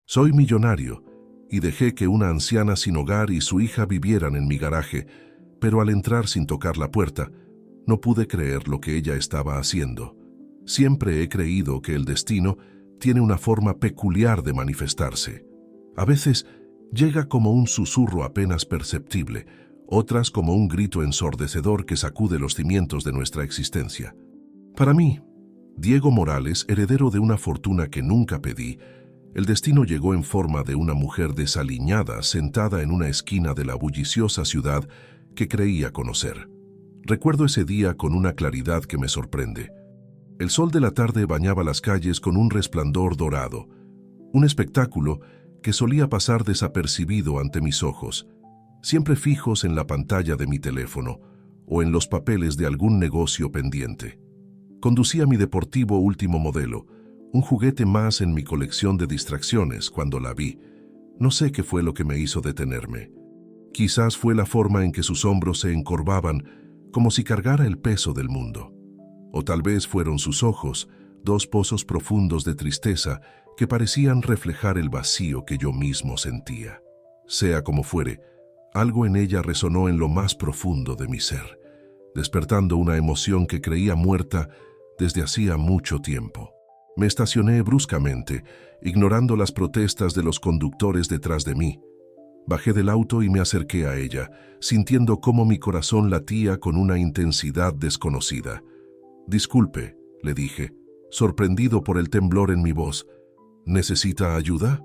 Soy millonario y dejé que una anciana sin hogar y su hija vivieran en mi garaje, pero al entrar sin tocar la puerta, no pude creer lo que ella estaba haciendo. Siempre he creído que el destino tiene una forma peculiar de manifestarse. A veces llega como un susurro apenas perceptible, otras como un grito ensordecedor que sacude los cimientos de nuestra existencia. Para mí, Diego Morales, heredero de una fortuna que nunca pedí, el destino llegó en forma de una mujer desaliñada sentada en una esquina de la bulliciosa ciudad que creía conocer. Recuerdo ese día con una claridad que me sorprende. El sol de la tarde bañaba las calles con un resplandor dorado, un espectáculo que solía pasar desapercibido ante mis ojos, siempre fijos en la pantalla de mi teléfono o en los papeles de algún negocio pendiente. Conducía mi deportivo último modelo, un juguete más en mi colección de distracciones cuando la vi. No sé qué fue lo que me hizo detenerme. Quizás fue la forma en que sus hombros se encorvaban como si cargara el peso del mundo. O tal vez fueron sus ojos, dos pozos profundos de tristeza que parecían reflejar el vacío que yo mismo sentía. Sea como fuere, algo en ella resonó en lo más profundo de mi ser, despertando una emoción que creía muerta desde hacía mucho tiempo. Me estacioné bruscamente, ignorando las protestas de los conductores detrás de mí. Bajé del auto y me acerqué a ella, sintiendo cómo mi corazón latía con una intensidad desconocida. «Disculpe», le dije, sorprendido por el temblor en mi voz. «¿Necesita ayuda?»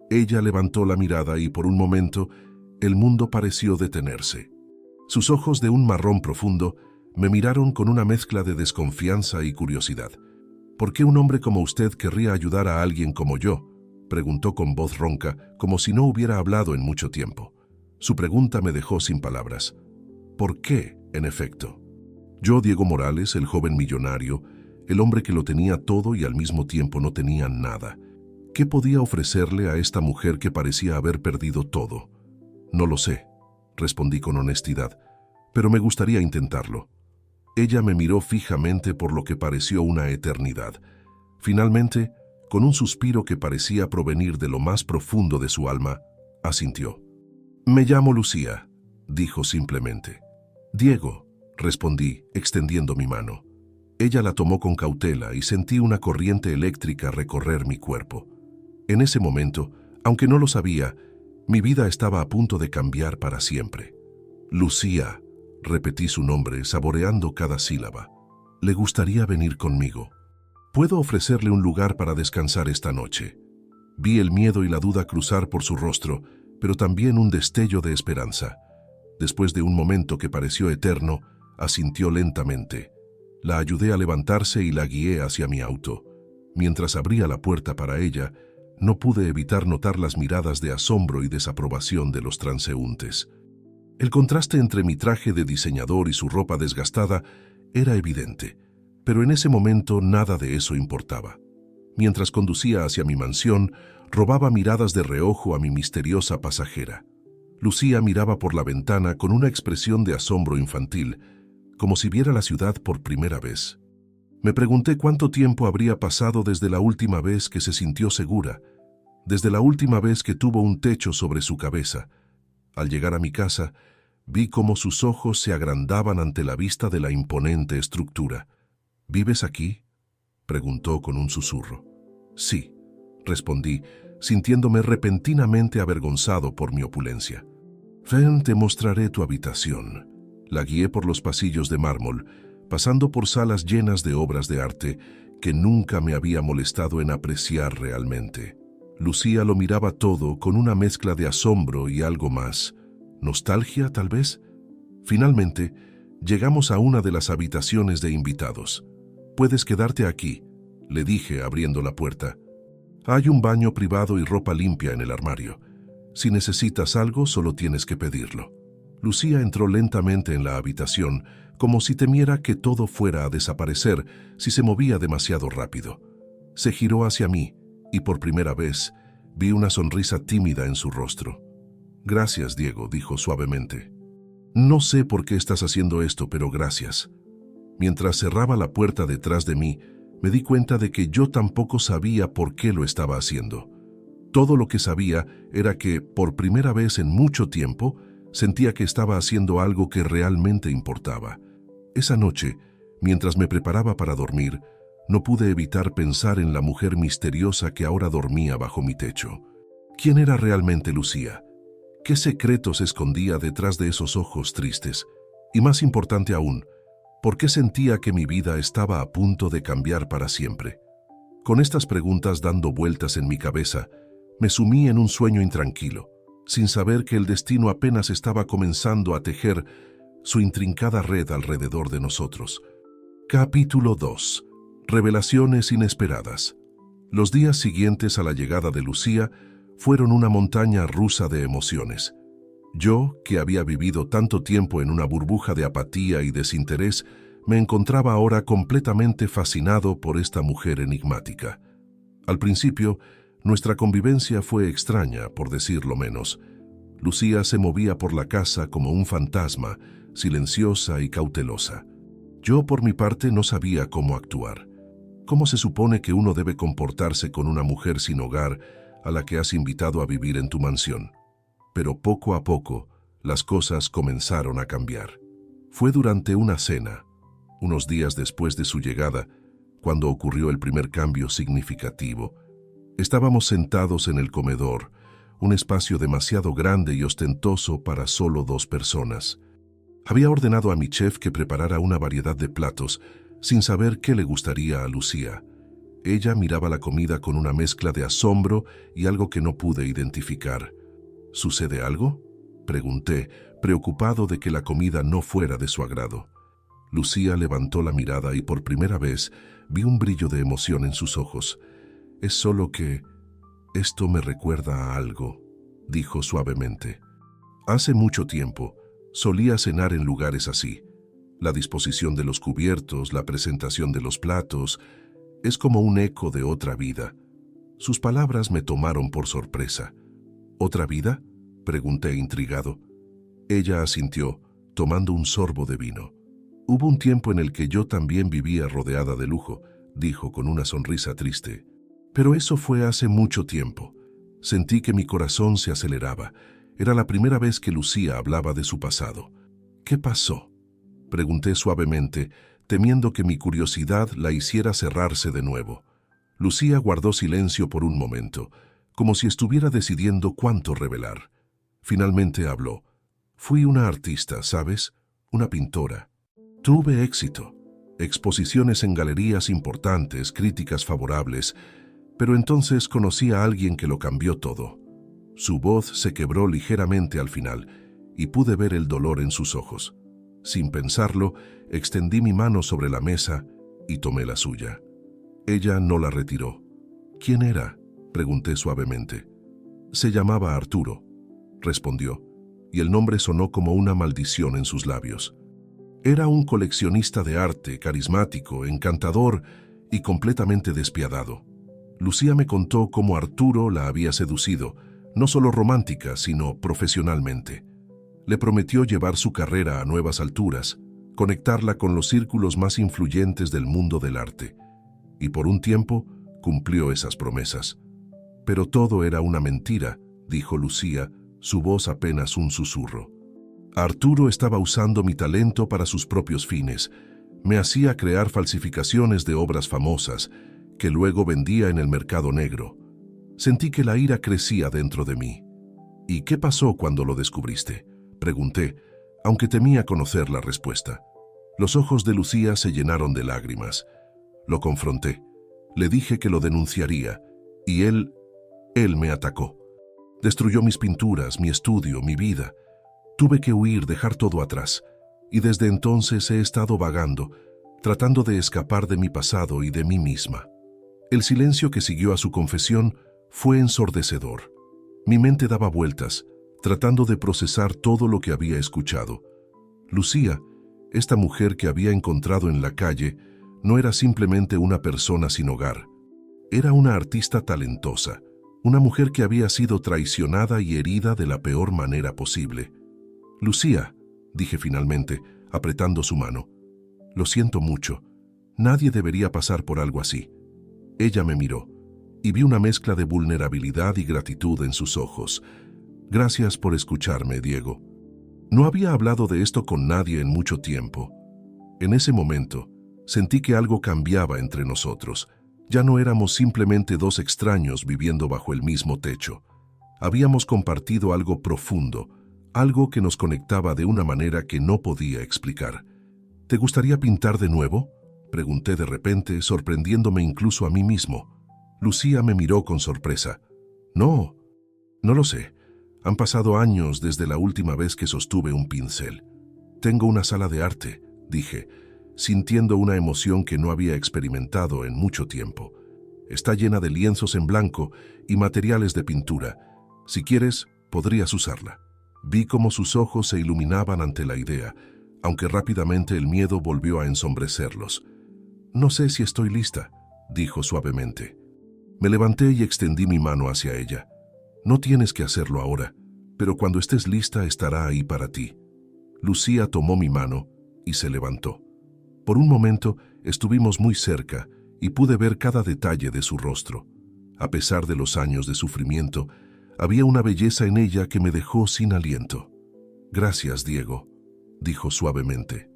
Ella levantó la mirada y por un momento el mundo pareció detenerse. Sus ojos de un marrón profundo me miraron con una mezcla de desconfianza y curiosidad. «¿Por qué un hombre como usted querría ayudar a alguien como yo?», preguntó con voz ronca, como si no hubiera hablado en mucho tiempo. Su pregunta me dejó sin palabras. ¿Por qué, en efecto? Yo, Diego Morales, el joven millonario, el hombre que lo tenía todo y al mismo tiempo no tenía nada. ¿Qué podía ofrecerle a esta mujer que parecía haber perdido todo? No lo sé, respondí con honestidad, pero me gustaría intentarlo. Ella me miró fijamente por lo que pareció una eternidad. Finalmente, con un suspiro que parecía provenir de lo más profundo de su alma, asintió. «Me llamo Lucía», dijo simplemente. «Diego», respondí, extendiendo mi mano. Ella la tomó con cautela y sentí una corriente eléctrica recorrer mi cuerpo. En ese momento, aunque no lo sabía, mi vida estaba a punto de cambiar para siempre. «Lucía», repetí su nombre, saboreando cada sílaba. «Le gustaría venir conmigo. Puedo ofrecerle un lugar para descansar esta noche». Vi el miedo y la duda cruzar por su rostro, pero también un destello de esperanza. Después de un momento que pareció eterno, asintió lentamente. La ayudé a levantarse y la guié hacia mi auto. Mientras abría la puerta para ella, no pude evitar notar las miradas de asombro y desaprobación de los transeúntes. El contraste entre mi traje de diseñador y su ropa desgastada era evidente, pero en ese momento nada de eso importaba. Mientras conducía hacia mi mansión, robaba miradas de reojo a mi misteriosa pasajera. Lucía miraba por la ventana con una expresión de asombro infantil, como si viera la ciudad por primera vez. Me pregunté cuánto tiempo habría pasado desde la última vez que se sintió segura, desde la última vez que tuvo un techo sobre su cabeza. Al llegar a mi casa, vi cómo sus ojos se agrandaban ante la vista de la imponente estructura. «¿Vives aquí?», preguntó con un susurro. «Sí», respondí, sintiéndome repentinamente avergonzado por mi opulencia. «Ven, te mostraré tu habitación». La guié por los pasillos de mármol, pasando por salas llenas de obras de arte que nunca me había molestado en apreciar realmente. Lucía lo miraba todo con una mezcla de asombro y algo más. ¿Nostalgia, tal vez? Finalmente, llegamos a una de las habitaciones de invitados. «Puedes quedarte aquí», le dije abriendo la puerta. «Hay un baño privado y ropa limpia en el armario. Si necesitas algo, solo tienes que pedirlo». Lucía entró lentamente en la habitación, como si temiera que todo fuera a desaparecer si se movía demasiado rápido. Se giró hacia mí y por primera vez vi una sonrisa tímida en su rostro. «Gracias, Diego», dijo suavemente. «No sé por qué estás haciendo esto, pero gracias». Mientras cerraba la puerta detrás de mí, me di cuenta de que yo tampoco sabía por qué lo estaba haciendo. Todo lo que sabía era que, por primera vez en mucho tiempo, sentía que estaba haciendo algo que realmente importaba. Esa noche, mientras me preparaba para dormir, no pude evitar pensar en la mujer misteriosa que ahora dormía bajo mi techo. ¿Quién era realmente Lucía? ¿Qué secretos escondía detrás de esos ojos tristes? Y más importante aún, ¿por qué sentía que mi vida estaba a punto de cambiar para siempre? Con estas preguntas dando vueltas en mi cabeza, me sumí en un sueño intranquilo, sin saber que el destino apenas estaba comenzando a tejer su intrincada red alrededor de nosotros. Capítulo 2. Revelaciones inesperadas. Los días siguientes a la llegada de Lucía fueron una montaña rusa de emociones. Yo, que había vivido tanto tiempo en una burbuja de apatía y desinterés, me encontraba ahora completamente fascinado por esta mujer enigmática. Al principio, nuestra convivencia fue extraña, por decirlo menos. Lucía se movía por la casa como un fantasma, silenciosa y cautelosa. Yo, por mi parte, no sabía cómo actuar. ¿Cómo se supone que uno debe comportarse con una mujer sin hogar a la que has invitado a vivir en tu mansión? Pero poco a poco, las cosas comenzaron a cambiar. Fue durante una cena, unos días después de su llegada, cuando ocurrió el primer cambio significativo. Estábamos sentados en el comedor, un espacio demasiado grande y ostentoso para solo 2 personas. Había ordenado a mi chef que preparara una variedad de platos, sin saber qué le gustaría a Lucía. Ella miraba la comida con una mezcla de asombro y algo que no pude identificar. ¿Sucede algo?, pregunté, preocupado de que la comida no fuera de su agrado. Lucía levantó la mirada y por primera vez vi un brillo de emoción en sus ojos. «Es solo que esto me recuerda a algo», dijo suavemente. «Hace mucho tiempo solía cenar en lugares así. La disposición de los cubiertos, la presentación de los platos, es como un eco de otra vida». Sus palabras me tomaron por sorpresa. «¿Otra vida?», pregunté intrigado. Ella asintió, tomando un sorbo de vino. «Hubo un tiempo en el que yo también vivía rodeada de lujo», dijo con una sonrisa triste. «Pero eso fue hace mucho tiempo». Sentí que mi corazón se aceleraba. Era la primera vez que Lucía hablaba de su pasado. «¿Qué pasó?», pregunté suavemente, temiendo que mi curiosidad la hiciera cerrarse de nuevo. Lucía guardó silencio por un momento, como si estuviera decidiendo cuánto revelar. Finalmente habló. «Fui una artista, ¿sabes? Una pintora. Tuve éxito. Exposiciones en galerías importantes, críticas favorables, pero entonces conocí a alguien que lo cambió todo». Su voz se quebró ligeramente al final y pude ver el dolor en sus ojos. Sin pensarlo, extendí mi mano sobre la mesa y tomé la suya. Ella no la retiró. «¿Quién era?», pregunté suavemente. «Se llamaba Arturo», respondió, y el nombre sonó como una maldición en sus labios. Era un coleccionista de arte, carismático, encantador y completamente despiadado. Lucía me contó cómo Arturo la había seducido, no solo romántica, sino profesionalmente. Le prometió llevar su carrera a nuevas alturas, conectarla con los círculos más influyentes del mundo del arte. Y por un tiempo cumplió esas promesas. «Pero todo era una mentira», dijo Lucía, su voz apenas un susurro. «Arturo estaba usando mi talento para sus propios fines. Me hacía crear falsificaciones de obras famosas, que luego vendía en el mercado negro. Sentí que la ira crecía dentro de mí». «¿Y qué pasó cuando lo descubriste?», pregunté, aunque temía conocer la respuesta. Los ojos de Lucía se llenaron de lágrimas. Lo confronté. Le dije que lo denunciaría, y él me atacó. Destruyó mis pinturas, mi estudio, mi vida. Tuve que huir, dejar todo atrás, y desde entonces he estado vagando, tratando de escapar de mi pasado y de mí misma. El silencio que siguió a su confesión fue ensordecedor. Mi mente daba vueltas, tratando de procesar todo lo que había escuchado. Lucía, esta mujer que había encontrado en la calle, no era simplemente una persona sin hogar. Era una artista talentosa, una mujer que había sido traicionada y herida de la peor manera posible. «Lucía», dije finalmente, apretando su mano, «lo siento mucho. Nadie debería pasar por algo así». Ella me miró. y vi una mezcla de vulnerabilidad y gratitud en sus ojos. Gracias por escucharme, Diego. No había hablado de esto con nadie en mucho tiempo. En ese momento, sentí que algo cambiaba entre nosotros. Ya no éramos simplemente dos extraños viviendo bajo el mismo techo. Habíamos compartido algo profundo, algo que nos conectaba de una manera que no podía explicar. ¿Te gustaría pintar de nuevo?, pregunté de repente, sorprendiéndome incluso a mí mismo. Lucía me miró con sorpresa. No lo sé. Han pasado años desde la última vez que sostuve un pincel. Tengo una sala de arte, dije, sintiendo una emoción que no había experimentado en mucho tiempo. Está llena de lienzos en blanco y materiales de pintura. Si quieres, podrías usarla. Vi cómo sus ojos se iluminaban ante la idea, aunque rápidamente el miedo volvió a ensombrecerlos. No sé si estoy lista, dijo suavemente. Me levanté y extendí mi mano hacia ella. No tienes que hacerlo ahora, pero cuando estés lista estará ahí para ti. Lucía tomó mi mano y se levantó. Por un momento estuvimos muy cerca y pude ver cada detalle de su rostro. A pesar de los años de sufrimiento, había una belleza en ella que me dejó sin aliento. Gracias, Diego, dijo suavemente.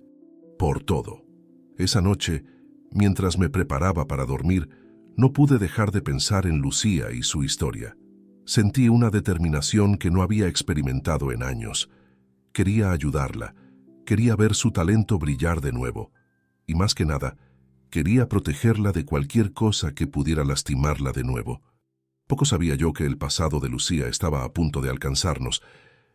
Por todo. Esa noche, mientras me preparaba para dormir, no pude dejar de pensar en Lucía y su historia. Sentí una determinación que no había experimentado en años. Quería ayudarla, quería ver su talento brillar de nuevo. Y más que nada, quería protegerla de cualquier cosa que pudiera lastimarla de nuevo. Poco sabía yo que el pasado de Lucía estaba a punto de alcanzarnos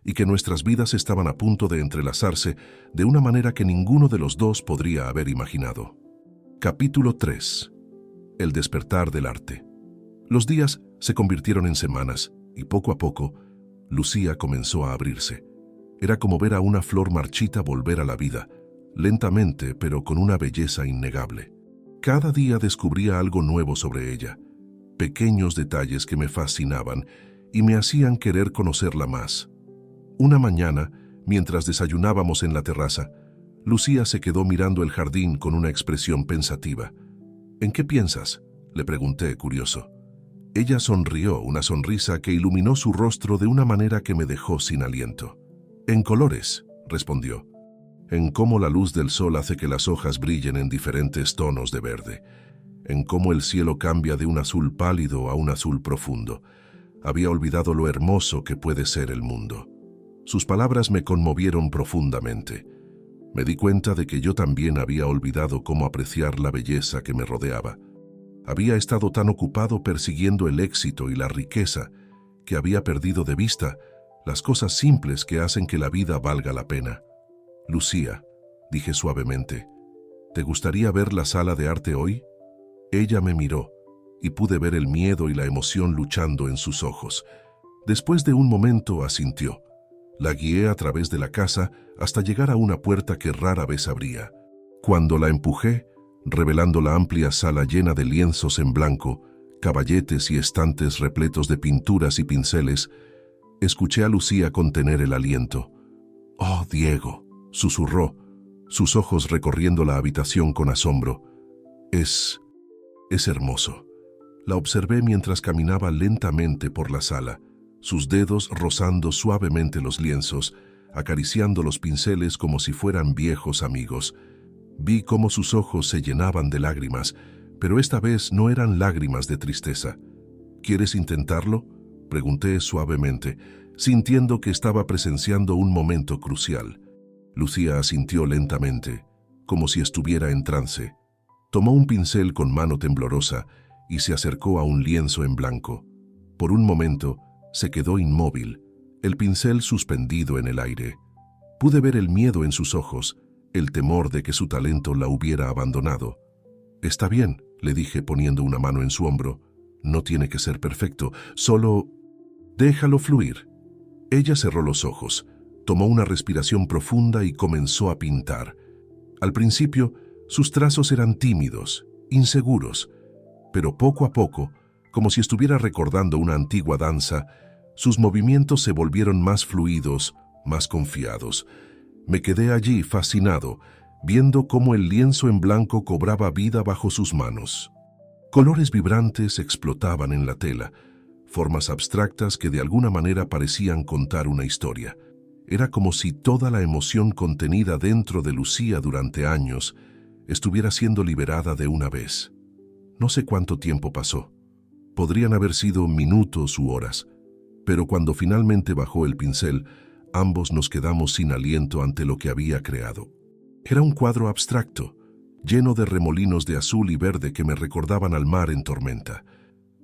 y que nuestras vidas estaban a punto de entrelazarse de una manera que ninguno de los dos podría haber imaginado. Capítulo 3. El despertar del arte. Los días se convirtieron en semanas y poco a poco, Lucía comenzó a abrirse. Era como ver a una flor marchita volver a la vida, lentamente pero con una belleza innegable. Cada día descubría algo nuevo sobre ella, pequeños detalles que me fascinaban y me hacían querer conocerla más. Una mañana, mientras desayunábamos en la terraza, Lucía se quedó mirando el jardín con una expresión pensativa. ¿En qué piensas?, le pregunté, curioso. Ella sonrió, una sonrisa que iluminó su rostro de una manera que me dejó sin aliento. En colores, respondió. En cómo la luz del sol hace que las hojas brillen en diferentes tonos de verde. En cómo el cielo cambia de un azul pálido a un azul profundo. Había olvidado lo hermoso que puede ser el mundo. Sus palabras me conmovieron profundamente. Me di cuenta de que yo también había olvidado cómo apreciar la belleza que me rodeaba. Había estado tan ocupado persiguiendo el éxito y la riqueza que había perdido de vista las cosas simples que hacen que la vida valga la pena. Lucía, dije suavemente, ¿te gustaría ver la sala de arte hoy? Ella me miró y pude ver el miedo y la emoción luchando en sus ojos. Después de un momento asintió. La guié a través de la casa hasta llegar a una puerta que rara vez abría. Cuando la empujé, revelando la amplia sala llena de lienzos en blanco, caballetes y estantes repletos de pinturas y pinceles, escuché a Lucía contener el aliento. «Oh, Diego», susurró, sus ojos recorriendo la habitación con asombro. Es hermoso». La observé mientras caminaba lentamente por la sala, sus dedos rozando suavemente los lienzos, acariciando los pinceles como si fueran viejos amigos. Vi cómo sus ojos se llenaban de lágrimas, pero esta vez no eran lágrimas de tristeza. ¿Quieres intentarlo?, pregunté suavemente, sintiendo que estaba presenciando un momento crucial. Lucía asintió lentamente, como si estuviera en trance. Tomó un pincel con mano temblorosa y se acercó a un lienzo en blanco. Por un momento, se quedó inmóvil, el pincel suspendido en el aire. Pude ver el miedo en sus ojos, el temor de que su talento la hubiera abandonado. «Está bien», le dije poniendo una mano en su hombro. «No tiene que ser perfecto, solo déjalo fluir». Ella cerró los ojos, tomó una respiración profunda y comenzó a pintar. Al principio, sus trazos eran tímidos, inseguros, pero poco a poco, como si estuviera recordando una antigua danza, sus movimientos se volvieron más fluidos, más confiados. Me quedé allí fascinado, viendo cómo el lienzo en blanco cobraba vida bajo sus manos. Colores vibrantes explotaban en la tela, formas abstractas que de alguna manera parecían contar una historia. Era como si toda la emoción contenida dentro de Lucía durante años estuviera siendo liberada de una vez. No sé cuánto tiempo pasó. Podrían haber sido minutos u horas, pero cuando finalmente bajó el pincel, ambos nos quedamos sin aliento ante lo que había creado. Era un cuadro abstracto, lleno de remolinos de azul y verde que me recordaban al mar en tormenta.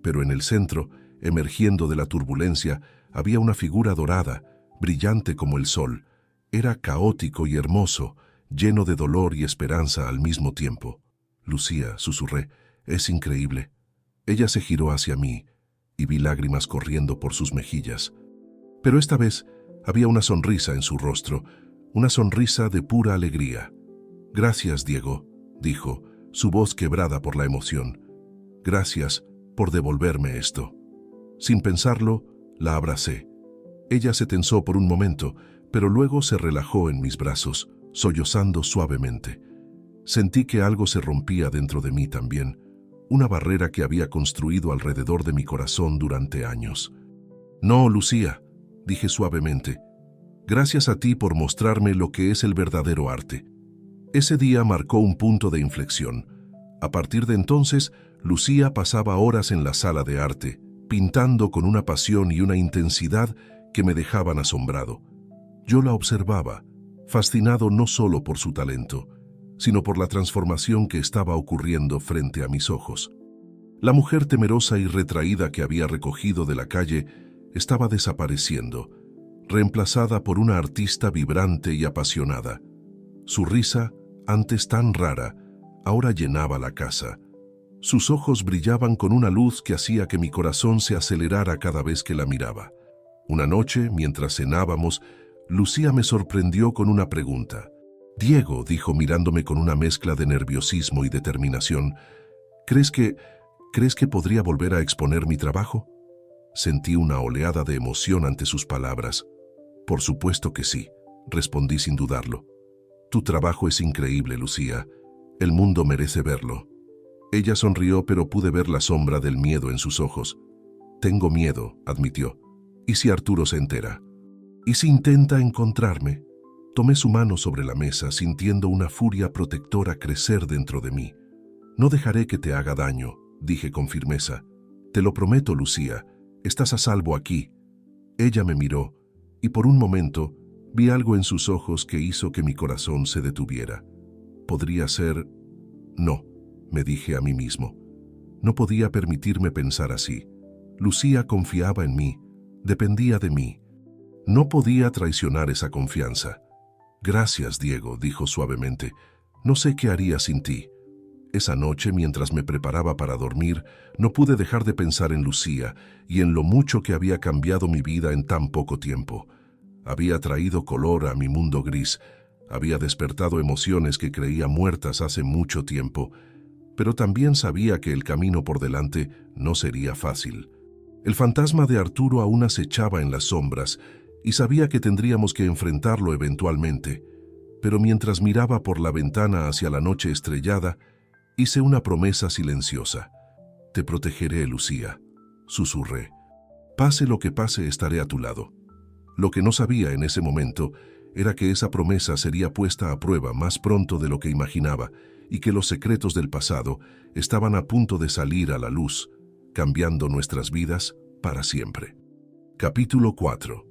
Pero en el centro, emergiendo de la turbulencia, había una figura dorada, brillante como el sol. Era caótico y hermoso, lleno de dolor y esperanza al mismo tiempo. «Lucía», susurré, «es increíble». Ella se giró hacia mí y vi lágrimas corriendo por sus mejillas. Pero esta vez había una sonrisa en su rostro, una sonrisa de pura alegría. «Gracias, Diego», dijo, su voz quebrada por la emoción. «Gracias por devolverme esto». Sin pensarlo, la abracé. Ella se tensó por un momento, pero luego se relajó en mis brazos, sollozando suavemente. Sentí que algo se rompía dentro de mí también, una barrera que había construido alrededor de mi corazón durante años. «No, Lucía», dije suavemente. «Gracias a ti por mostrarme lo que es el verdadero arte». Ese día marcó un punto de inflexión. A partir de entonces, Lucía pasaba horas en la sala de arte, pintando con una pasión y una intensidad que me dejaban asombrado. Yo la observaba, fascinado no solo por su talento, sino por la transformación que estaba ocurriendo frente a mis ojos. La mujer temerosa y retraída que había recogido de la calle estaba desapareciendo, reemplazada por una artista vibrante y apasionada. Su risa, antes tan rara, ahora llenaba la casa. Sus ojos brillaban con una luz que hacía que mi corazón se acelerara cada vez que la miraba. Una noche, mientras cenábamos, Lucía me sorprendió con una pregunta. «Diego», dijo mirándome con una mezcla de nerviosismo y determinación, ¿crees que podría volver a exponer mi trabajo?» Sentí una oleada de emoción ante sus palabras. «Por supuesto que sí», respondí sin dudarlo. «Tu trabajo es increíble, Lucía. El mundo merece verlo». Ella sonrió, pero pude ver la sombra del miedo en sus ojos. «Tengo miedo», admitió. «¿Y si Arturo se entera? ¿Y si intenta encontrarme?» Tomé su mano sobre la mesa, sintiendo una furia protectora crecer dentro de mí. «No dejaré que te haga daño», dije con firmeza. «Te lo prometo, Lucía. Estás a salvo aquí». Ella me miró, y por un momento vi algo en sus ojos que hizo que mi corazón se detuviera. «Podría ser...». «No», me dije a mí mismo. No podía permitirme pensar así. Lucía confiaba en mí, dependía de mí. No podía traicionar esa confianza. «Gracias, Diego», dijo suavemente. «No sé qué haría sin ti». Esa noche, mientras me preparaba para dormir, no pude dejar de pensar en Lucía y en lo mucho que había cambiado mi vida en tan poco tiempo. Había traído color a mi mundo gris, había despertado emociones que creía muertas hace mucho tiempo, pero también sabía que el camino por delante no sería fácil. El fantasma de Arturo aún acechaba en las sombras y sabía que tendríamos que enfrentarlo eventualmente, pero mientras miraba por la ventana hacia la noche estrellada, hice una promesa silenciosa. «Te protegeré, Lucía», susurré. «Pase lo que pase, estaré a tu lado». Lo que no sabía en ese momento era que esa promesa sería puesta a prueba más pronto de lo que imaginaba y que los secretos del pasado estaban a punto de salir a la luz, cambiando nuestras vidas para siempre. Capítulo 4.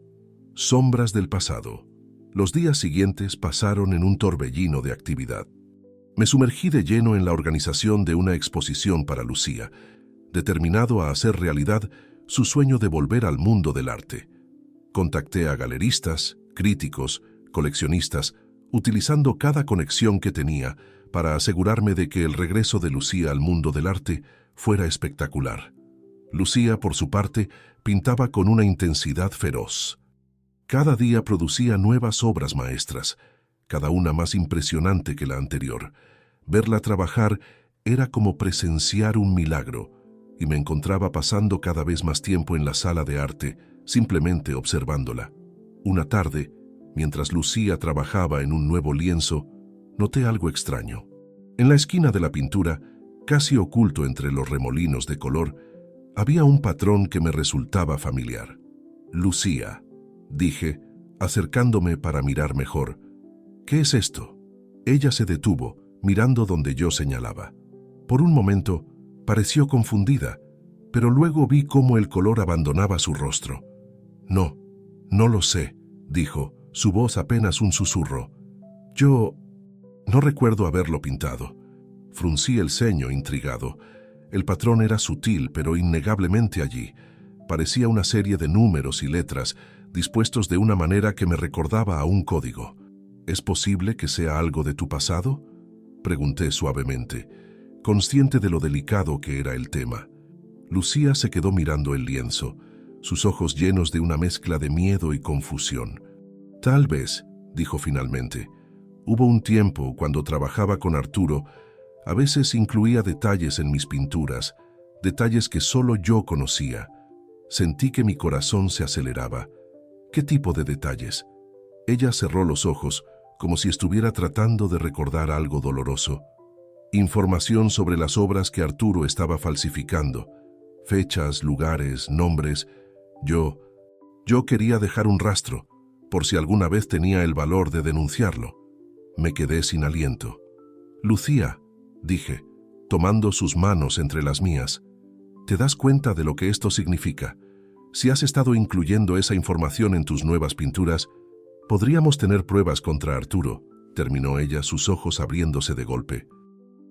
Sombras del pasado. Los días siguientes pasaron en un torbellino de actividad. Me sumergí de lleno en la organización de una exposición para Lucía, determinado a hacer realidad su sueño de volver al mundo del arte. Contacté a galeristas, críticos, coleccionistas, utilizando cada conexión que tenía para asegurarme de que el regreso de Lucía al mundo del arte fuera espectacular. Lucía, por su parte, pintaba con una intensidad feroz. Cada día producía nuevas obras maestras, cada una más impresionante que la anterior. Verla trabajar era como presenciar un milagro, y me encontraba pasando cada vez más tiempo en la sala de arte, simplemente observándola. Una tarde, mientras Lucía trabajaba en un nuevo lienzo, noté algo extraño. En la esquina de la pintura, Casi oculto entre los remolinos de color, había un patrón que me resultaba familiar. Lucía, dije, acercándome para mirar mejor. ¿Qué es esto? Ella se detuvo, mirando donde yo señalaba. Por un momento, pareció confundida, pero luego vi cómo el color abandonaba su rostro. No, no lo sé, dijo, su voz apenas un susurro. Yo no recuerdo haberlo pintado. Fruncí el ceño, intrigado. El patrón era sutil, pero innegablemente allí. Parecía una serie de números y letras, dispuestos de una manera que me recordaba a un código. ¿Es posible que sea algo de tu pasado?, pregunté suavemente, consciente de lo delicado que era el tema. Lucía se quedó mirando el lienzo, sus ojos llenos de una mezcla de miedo y confusión. Tal vez, dijo finalmente, hubo un tiempo cuando trabajaba con Arturo, a veces incluía detalles en mis pinturas, detalles que solo yo conocía. Sentí que mi corazón se aceleraba. ¿Qué tipo de detalles? Ella cerró los ojos, como si estuviera tratando de recordar algo doloroso. Información sobre las obras que Arturo estaba falsificando. Fechas, lugares, nombres. Yo quería dejar un rastro, por si alguna vez tenía el valor de denunciarlo. Me quedé sin aliento. Lucía, dije, tomando sus manos entre las mías, ¿te das cuenta de lo que esto significa? Si has estado incluyendo esa información en tus nuevas pinturas, podríamos tener pruebas contra Arturo, terminó ella, sus ojos abriéndose de golpe.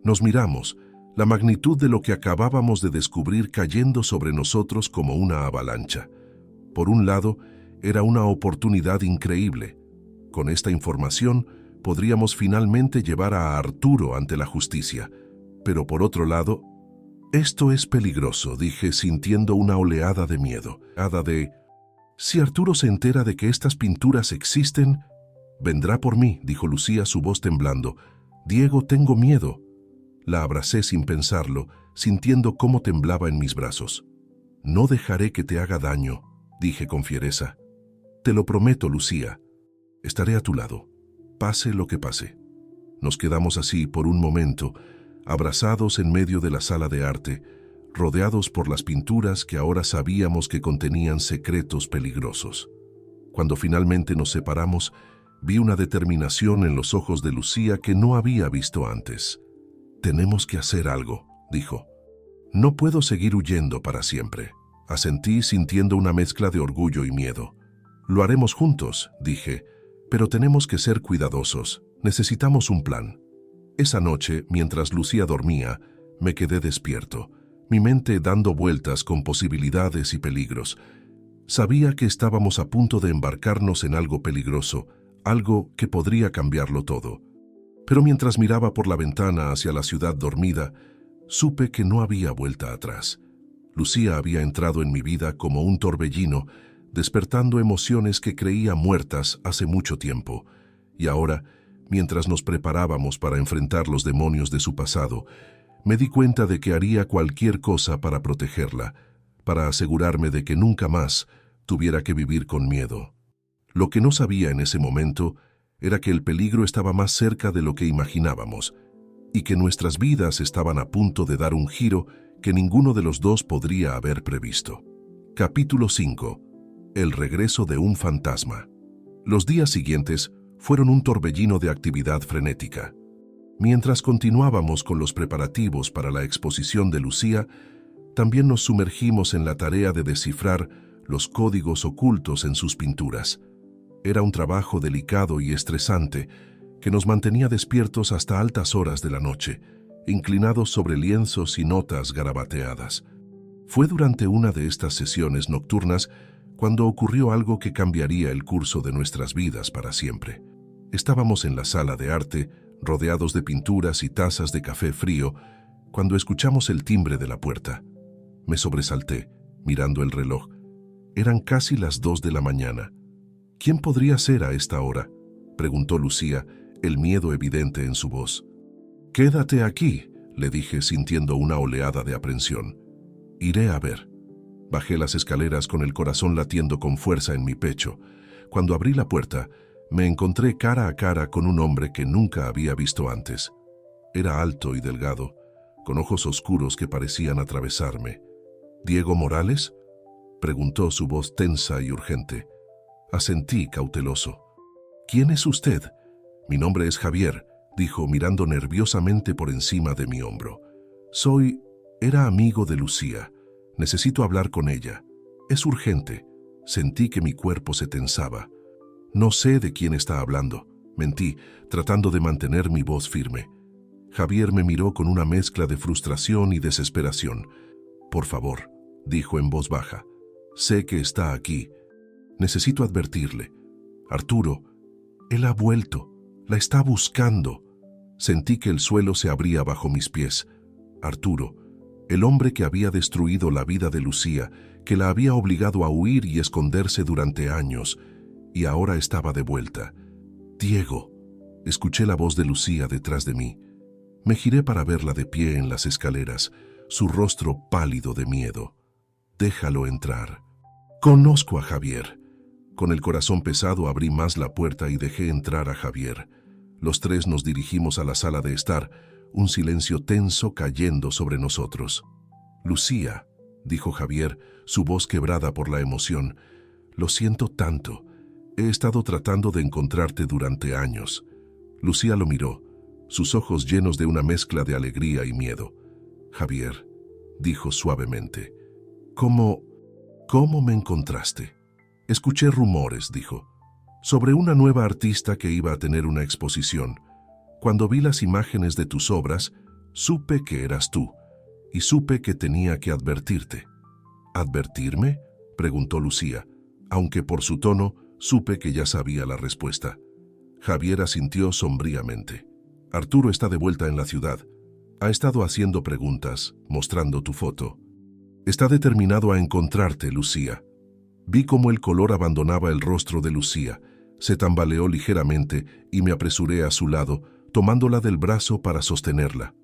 Nos miramos, la magnitud de lo que acabábamos de descubrir cayendo sobre nosotros como una avalancha. Por un lado, era una oportunidad increíble. Con esta información, podríamos finalmente llevar a Arturo ante la justicia. Pero por otro lado, esto es peligroso, dije sintiendo una oleada de miedo. Si Arturo se entera de que estas pinturas existen, vendrá por mí, dijo Lucía, su voz temblando. Diego, tengo miedo. La abracé sin pensarlo, sintiendo cómo temblaba en mis brazos. No dejaré que te haga daño, dije con fiereza. Te lo prometo, Lucía. Estaré a tu lado, pase lo que pase. Nos quedamos así por un momento, abrazados en medio de la sala de arte, rodeados por las pinturas que ahora sabíamos que contenían secretos peligrosos. Cuando finalmente nos separamos, vi una determinación en los ojos de Lucía que no había visto antes. Tenemos que hacer algo, dijo. No puedo seguir huyendo para siempre. Asentí sintiendo una mezcla de orgullo y miedo. Lo haremos juntos, dije, pero tenemos que ser cuidadosos. Necesitamos un plan. Esa noche, mientras Lucía dormía, me quedé despierto, mi mente dando vueltas con posibilidades y peligros. Sabía que estábamos a punto de embarcarnos en algo peligroso, algo que podría cambiarlo todo. Pero mientras miraba por la ventana hacia la ciudad dormida, supe que no había vuelta atrás. Lucía había entrado en mi vida como un torbellino, despertando emociones que creía muertas hace mucho tiempo. Y ahora, mientras nos preparábamos para enfrentar los demonios de su pasado, me di cuenta de que haría cualquier cosa para protegerla, para asegurarme de que nunca más tuviera que vivir con miedo. Lo que no sabía en ese momento era que el peligro estaba más cerca de lo que imaginábamos y que nuestras vidas estaban a punto de dar un giro que ninguno de los dos podría haber previsto. Capítulo 5. El regreso de un fantasma. Los días siguientes fueron un torbellino de actividad frenética. Mientras continuábamos con los preparativos para la exposición de Lucía, también nos sumergimos en la tarea de descifrar los códigos ocultos en sus pinturas. Era un trabajo delicado y estresante que nos mantenía despiertos hasta altas horas de la noche, inclinados sobre lienzos y notas garabateadas. Fue durante una de estas sesiones nocturnas cuando ocurrió algo que cambiaría el curso de nuestras vidas para siempre. Estábamos en la sala de arte, rodeados de pinturas y tazas de café frío, cuando escuchamos el timbre de la puerta. Me sobresalté, mirando el reloj. Eran casi las 2 de la mañana. ¿Quién podría ser a esta hora?, preguntó Lucía, el miedo evidente en su voz. «Quédate aquí», le dije sintiendo una oleada de aprensión. «Iré a ver». Bajé las escaleras con el corazón latiendo con fuerza en mi pecho. Cuando abrí la puerta, me encontré cara a cara con un hombre que nunca había visto antes. Era alto y delgado, con ojos oscuros que parecían atravesarme. ¿Diego Morales?, preguntó, su voz tensa y urgente. Asentí cauteloso. ¿Quién es usted? Mi nombre es Javier, dijo mirando nerviosamente por encima de mi hombro. Era amigo de Lucía. Necesito hablar con ella. Es urgente. Sentí que mi cuerpo se tensaba. No sé de quién está hablando. Mentí, tratando de mantener mi voz firme. Javier me miró con una mezcla de frustración y desesperación. Por favor, dijo en voz baja. Sé que está aquí. Necesito advertirle. Arturo, él ha vuelto. La está buscando. Sentí que el suelo se abría bajo mis pies. Arturo, el hombre que había destruido la vida de Lucía, que la había obligado a huir y esconderse durante años, y ahora estaba de vuelta. Diego. Escuché la voz de Lucía detrás de mí. Me giré para verla de pie en las escaleras, su rostro pálido de miedo. Déjalo entrar. Conozco a Javier. Con el corazón pesado abrí más la puerta y dejé entrar a Javier. Los tres nos dirigimos a la sala de estar, un silencio tenso cayendo sobre nosotros. Lucía, dijo Javier, su voz quebrada por la emoción. Lo siento tanto. He estado tratando de encontrarte durante años. Lucía lo miró, sus ojos llenos de una mezcla de alegría y miedo. Javier, dijo suavemente. ¿Cómo me encontraste? Escuché rumores, dijo, sobre una nueva artista que iba a tener una exposición. Cuando vi las imágenes de tus obras, supe que eras tú, y supe que tenía que advertirte. ¿Advertirme?, preguntó Lucía, aunque por su tono supe que ya sabía la respuesta. Javier asintió sombríamente. Arturo está de vuelta en la ciudad. Ha estado haciendo preguntas, mostrando tu foto. Está determinado a encontrarte, Lucía. Vi cómo el color abandonaba el rostro de Lucía. Se tambaleó ligeramente y me apresuré a su lado, tomándola del brazo para sostenerla.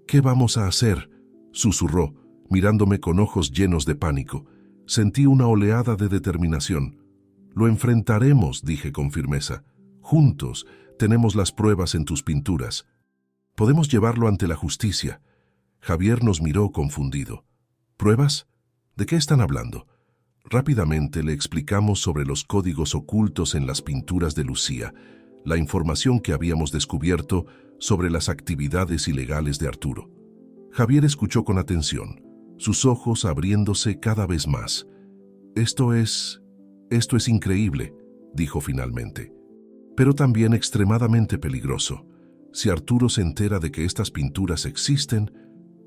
¿Qué vamos a hacer?, susurró, mirándome con ojos llenos de pánico. Sentí una oleada de determinación. Lo enfrentaremos, dije con firmeza. Juntos, tenemos las pruebas en tus pinturas. Podemos llevarlo ante la justicia. Javier nos miró confundido. ¿Pruebas? ¿De qué están hablando? Rápidamente le explicamos sobre los códigos ocultos en las pinturas de Lucía, la información que habíamos descubierto sobre las actividades ilegales de Arturo. Javier escuchó con atención, sus ojos abriéndose cada vez más. Esto es increíble, dijo finalmente, pero también extremadamente peligroso. Si Arturo se entera de que estas pinturas existen,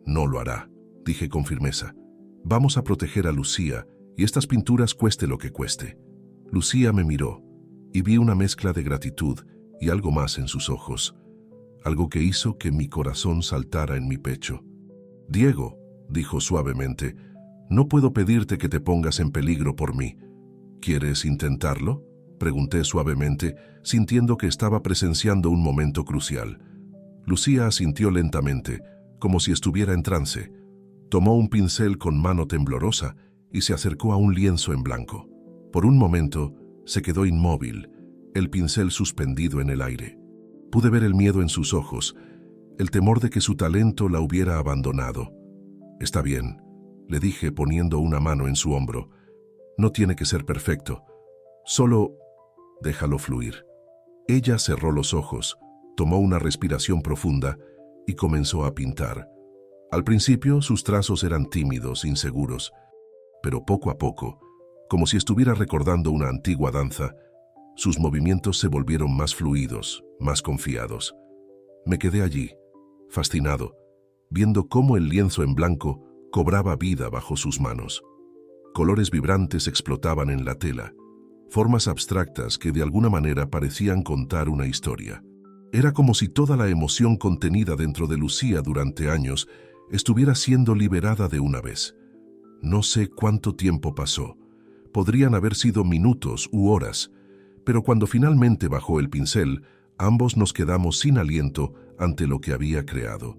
no lo hará, dije con firmeza. Vamos a proteger a Lucía y estas pinturas cueste lo que cueste. Lucía me miró y vi una mezcla de gratitud y algo más en sus ojos, algo que hizo que mi corazón saltara en mi pecho. Diego, dijo suavemente, no puedo pedirte que te pongas en peligro por mí. ¿Quieres intentarlo?, pregunté suavemente, sintiendo que estaba presenciando un momento crucial. Lucía asintió lentamente, como si estuviera en trance. Tomó un pincel con mano temblorosa y se acercó a un lienzo en blanco. Por un momento, se quedó inmóvil, el pincel suspendido en el aire. Pude ver el miedo en sus ojos, el temor de que su talento la hubiera abandonado. Está bien, le dije poniendo una mano en su hombro. No tiene que ser perfecto. Solo déjalo fluir. Ella cerró los ojos, tomó una respiración profunda y comenzó a pintar. Al principio sus trazos eran tímidos, inseguros, pero poco a poco, como si estuviera recordando una antigua danza, sus movimientos se volvieron más fluidos, más confiados. Me quedé allí, fascinado, viendo cómo el lienzo en blanco cobraba vida bajo sus manos. Colores vibrantes explotaban en la tela, formas abstractas que de alguna manera parecían contar una historia. Era como si toda la emoción contenida dentro de Lucía durante años estuviera siendo liberada de una vez. No sé cuánto tiempo pasó. Podrían haber sido minutos u horas, pero cuando finalmente bajó el pincel, ambos nos quedamos sin aliento ante lo que había creado.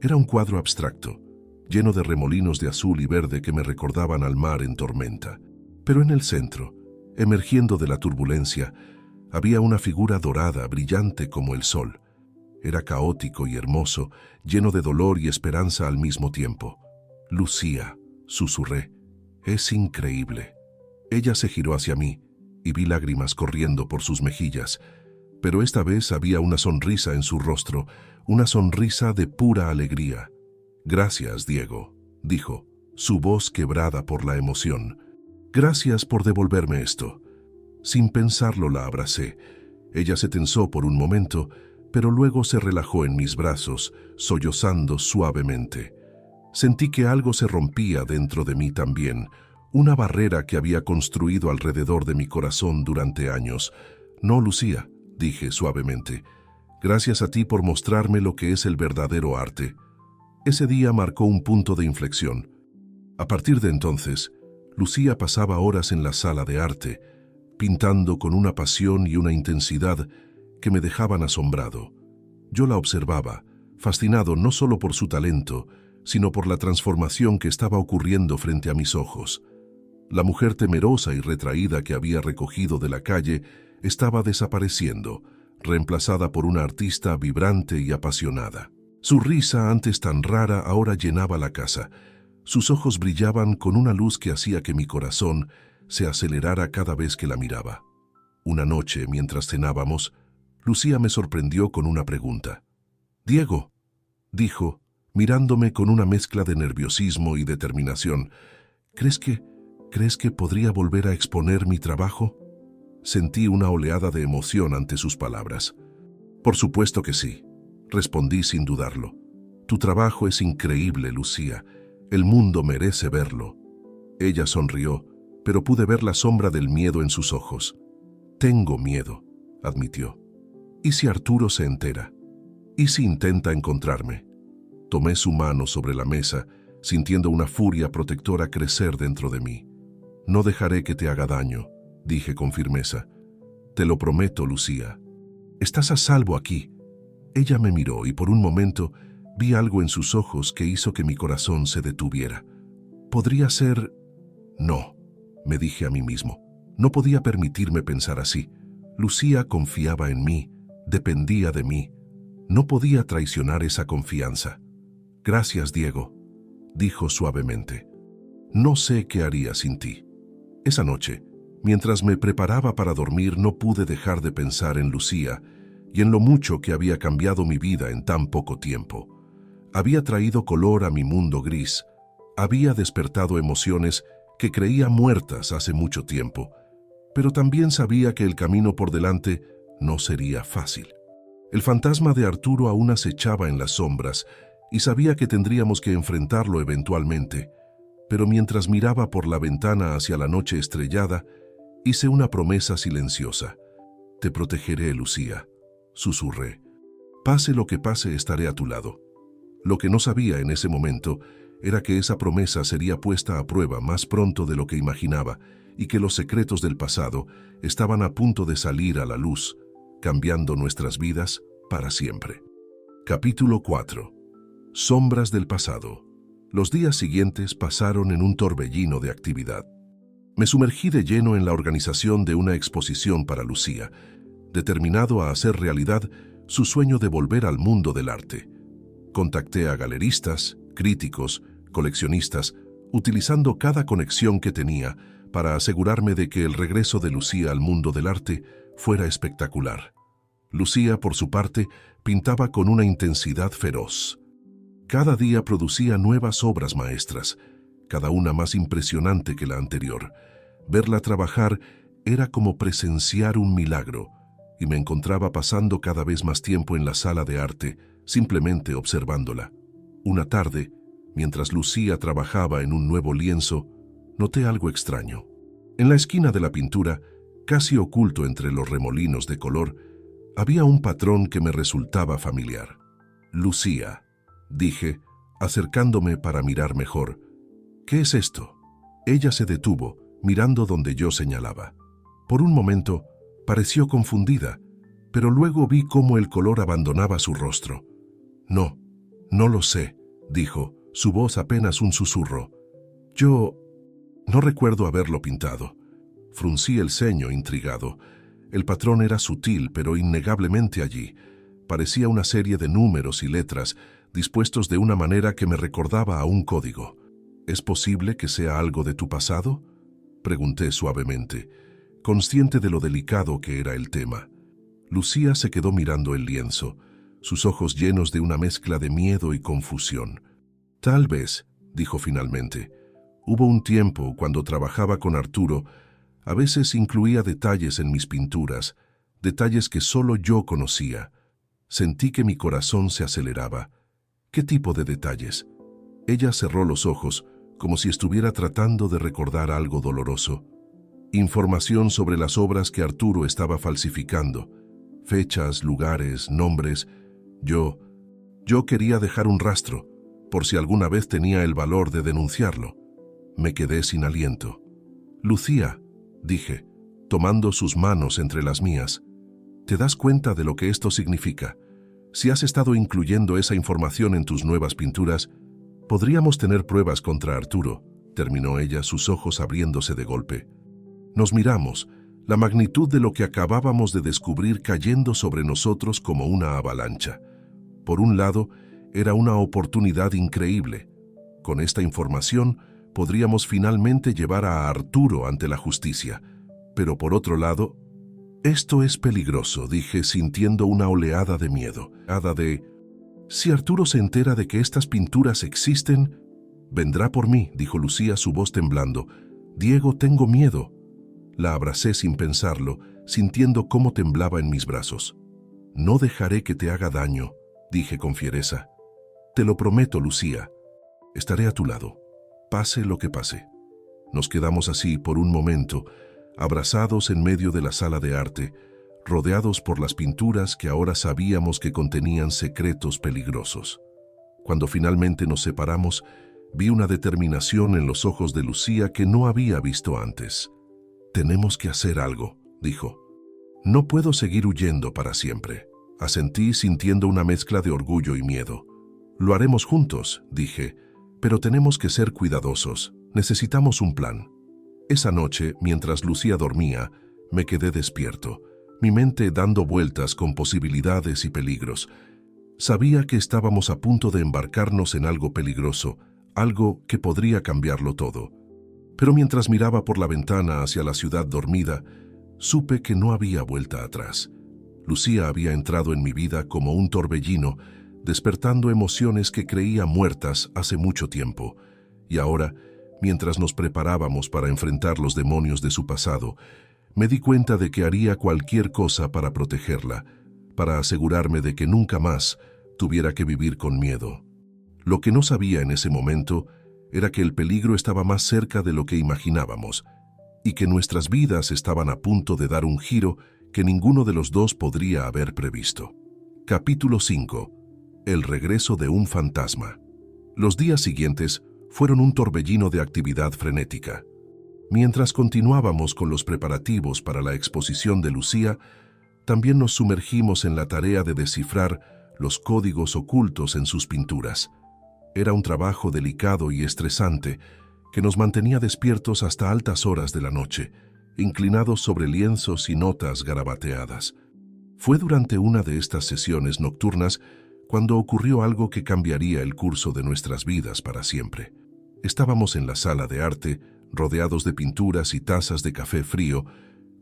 Era un cuadro abstracto, lleno de remolinos de azul y verde que me recordaban al mar en tormenta. Pero en el centro, emergiendo de la turbulencia, había una figura dorada, brillante como el sol. Era caótico y hermoso, lleno de dolor y esperanza al mismo tiempo. «Lucía», susurré, «es increíble». Ella se giró hacia mí y vi lágrimas corriendo por sus mejillas, pero esta vez había una sonrisa en su rostro, una sonrisa de pura alegría. «Gracias, Diego», dijo, su voz quebrada por la emoción. «Gracias por devolverme esto». Sin pensarlo la abracé. Ella se tensó por un momento, pero luego se relajó en mis brazos, sollozando suavemente. Sentí que algo se rompía dentro de mí también, una barrera que había construido alrededor de mi corazón durante años. «No, Lucía», dije suavemente. «Gracias a ti por mostrarme lo que es el verdadero arte». Ese día marcó un punto de inflexión. A partir de entonces, Lucía pasaba horas en la sala de arte, pintando con una pasión y una intensidad que me dejaban asombrado. Yo la observaba, fascinado no solo por su talento, sino por la transformación que estaba ocurriendo frente a mis ojos. La mujer temerosa y retraída que había recogido de la calle estaba desapareciendo, reemplazada por una artista vibrante y apasionada. Su risa, antes tan rara, ahora llenaba la casa. Sus ojos brillaban con una luz que hacía que mi corazón se acelerara cada vez que la miraba. Una noche, mientras cenábamos, Lucía me sorprendió con una pregunta. «Diego», dijo, mirándome con una mezcla de nerviosismo y determinación, ¿crees que podría volver a exponer mi trabajo?» Sentí una oleada de emoción ante sus palabras. «Por supuesto que sí», respondí sin dudarlo. «Tu trabajo es increíble, Lucía. El mundo merece verlo». Ella sonrió, pero pude ver la sombra del miedo en sus ojos. «Tengo miedo», admitió. «¿Y si Arturo se entera? ¿Y si intenta encontrarme?» Tomé su mano sobre la mesa, sintiendo una furia protectora crecer dentro de mí. «No dejaré que te haga daño», dije con firmeza. «Te lo prometo, Lucía. Estás a salvo aquí». Ella me miró y por un momento vi algo en sus ojos que hizo que mi corazón se detuviera. «Podría ser...» «No», me dije a mí mismo. No podía permitirme pensar así. Lucía confiaba en mí, dependía de mí. No podía traicionar esa confianza. «Gracias, Diego», dijo suavemente. «No sé qué haría sin ti». Esa noche, mientras me preparaba para dormir, no pude dejar de pensar en Lucía y en lo mucho que había cambiado mi vida en tan poco tiempo. Había traído color a mi mundo gris, había despertado emociones que creía muertas hace mucho tiempo, pero también sabía que el camino por delante no sería fácil. El fantasma de Arturo aún acechaba en las sombras y sabía que tendríamos que enfrentarlo eventualmente, pero mientras miraba por la ventana hacia la noche estrellada, hice una promesa silenciosa. «Te protegeré, Lucía», susurré. «Pase lo que pase, estaré a tu lado». Lo que no sabía en ese momento era que esa promesa sería puesta a prueba más pronto de lo que imaginaba y que los secretos del pasado estaban a punto de salir a la luz, cambiando nuestras vidas para siempre. Capítulo 4. Sombras del pasado. Los días siguientes pasaron en un torbellino de actividad. Me sumergí de lleno en la organización de una exposición para Lucía, determinado a hacer realidad su sueño de volver al mundo del arte. Contacté a galeristas, críticos, coleccionistas, utilizando cada conexión que tenía para asegurarme de que el regreso de Lucía al mundo del arte fuera espectacular. Lucía, por su parte, pintaba con una intensidad feroz. Cada día producía nuevas obras maestras, cada una más impresionante que la anterior. Verla trabajar era como presenciar un milagro, y me encontraba pasando cada vez más tiempo en la sala de arte, simplemente observándola. Una tarde, mientras Lucía trabajaba en un nuevo lienzo, noté algo extraño. En la esquina de la pintura, casi oculto entre los remolinos de color, había un patrón que me resultaba familiar. «Lucía», dije, acercándome para mirar mejor. «¿Qué es esto?» Ella se detuvo, mirando donde yo señalaba. Por un momento, pareció confundida, pero luego vi cómo el color abandonaba su rostro. No lo sé», dijo, su voz apenas un susurro. «Yo no recuerdo haberlo pintado». Fruncí el ceño intrigado. El patrón era sutil, pero innegablemente allí. Parecía una serie de números y letras dispuestos de una manera que me recordaba a un código. ¿Es posible que sea algo de tu pasado?, pregunté suavemente, consciente de lo delicado que era el tema. Lucía se quedó mirando el lienzo, sus ojos llenos de una mezcla de miedo y confusión. Tal vez, dijo finalmente, hubo un tiempo cuando trabajaba con Arturo, a veces incluía detalles en mis pinturas, detalles que solo yo conocía. Sentí que mi corazón se aceleraba. ¿Qué tipo de detalles? Ella cerró los ojos, como si estuviera tratando de recordar algo doloroso. Información sobre las obras que Arturo estaba falsificando. Fechas, lugares, nombres. Yo quería dejar un rastro, por si alguna vez tenía el valor de denunciarlo. Me quedé sin aliento. Lucía, dije, tomando sus manos entre las mías, ¿te das cuenta de lo que esto significa? Si has estado incluyendo esa información en tus nuevas pinturas, podríamos tener pruebas contra Arturo, terminó ella, sus ojos abriéndose de golpe. Nos miramos, la magnitud de lo que acabábamos de descubrir cayendo sobre nosotros como una avalancha. Por un lado, era una oportunidad increíble. Con esta información, podríamos finalmente llevar a Arturo ante la justicia. Pero por otro lado, esto es peligroso, dije sintiendo una oleada de miedo. Si Arturo se entera de que estas pinturas existen, vendrá por mí, dijo Lucía, su voz temblando. Diego, tengo miedo. La abracé sin pensarlo, sintiendo cómo temblaba en mis brazos. No dejaré que te haga daño, dije con fiereza. Te lo prometo, Lucía. Estaré a tu lado, pase lo que pase. Nos quedamos así por un momento, abrazados en medio de la sala de arte, rodeados por las pinturas que ahora sabíamos que contenían secretos peligrosos. Cuando finalmente nos separamos, vi una determinación en los ojos de Lucía que no había visto antes. Tenemos que hacer algo, dijo. No puedo seguir huyendo para siempre. Asentí sintiendo una mezcla de orgullo y miedo. Lo haremos juntos, dije, pero tenemos que ser cuidadosos. Necesitamos un plan. Esa noche, mientras Lucía dormía, me quedé despierto, mi mente dando vueltas con posibilidades y peligros. Sabía que estábamos a punto de embarcarnos en algo peligroso, algo que podría cambiarlo todo. Pero mientras miraba por la ventana hacia la ciudad dormida, supe que no había vuelta atrás. Lucía había entrado en mi vida como un torbellino, despertando emociones que creía muertas hace mucho tiempo. Y ahora, mientras nos preparábamos para enfrentar los demonios de su pasado, me di cuenta de que haría cualquier cosa para protegerla, para asegurarme de que nunca más tuviera que vivir con miedo. Lo que no sabía en ese momento era que el peligro estaba más cerca de lo que imaginábamos y que nuestras vidas estaban a punto de dar un giro que ninguno de los dos podría haber previsto. Capítulo 5. El regreso de un fantasma. Los días siguientes fueron un torbellino de actividad frenética. Mientras continuábamos con los preparativos para la exposición de Lucía, también nos sumergimos en la tarea de descifrar los códigos ocultos en sus pinturas. Era un trabajo delicado y estresante que nos mantenía despiertos hasta altas horas de la noche, inclinados sobre lienzos y notas garabateadas. Fue durante una de estas sesiones nocturnas cuando ocurrió algo que cambiaría el curso de nuestras vidas para siempre. Estábamos en la sala de arte, rodeados de pinturas y tazas de café frío,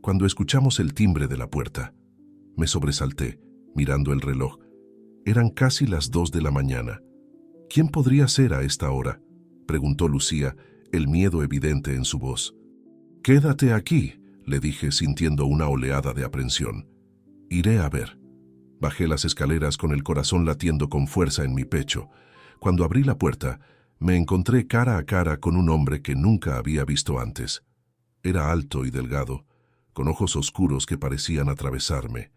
cuando escuchamos el timbre de la puerta. Me sobresalté, mirando el reloj. Eran casi las 2 de la mañana. ¿Quién podría ser a esta hora?, preguntó Lucía, el miedo evidente en su voz. «Quédate aquí», le dije sintiendo una oleada de aprensión. «Iré a ver». Bajé las escaleras con el corazón latiendo con fuerza en mi pecho. Cuando abrí la puerta, me encontré cara a cara con un hombre que nunca había visto antes. Era alto y delgado, con ojos oscuros que parecían atravesarme.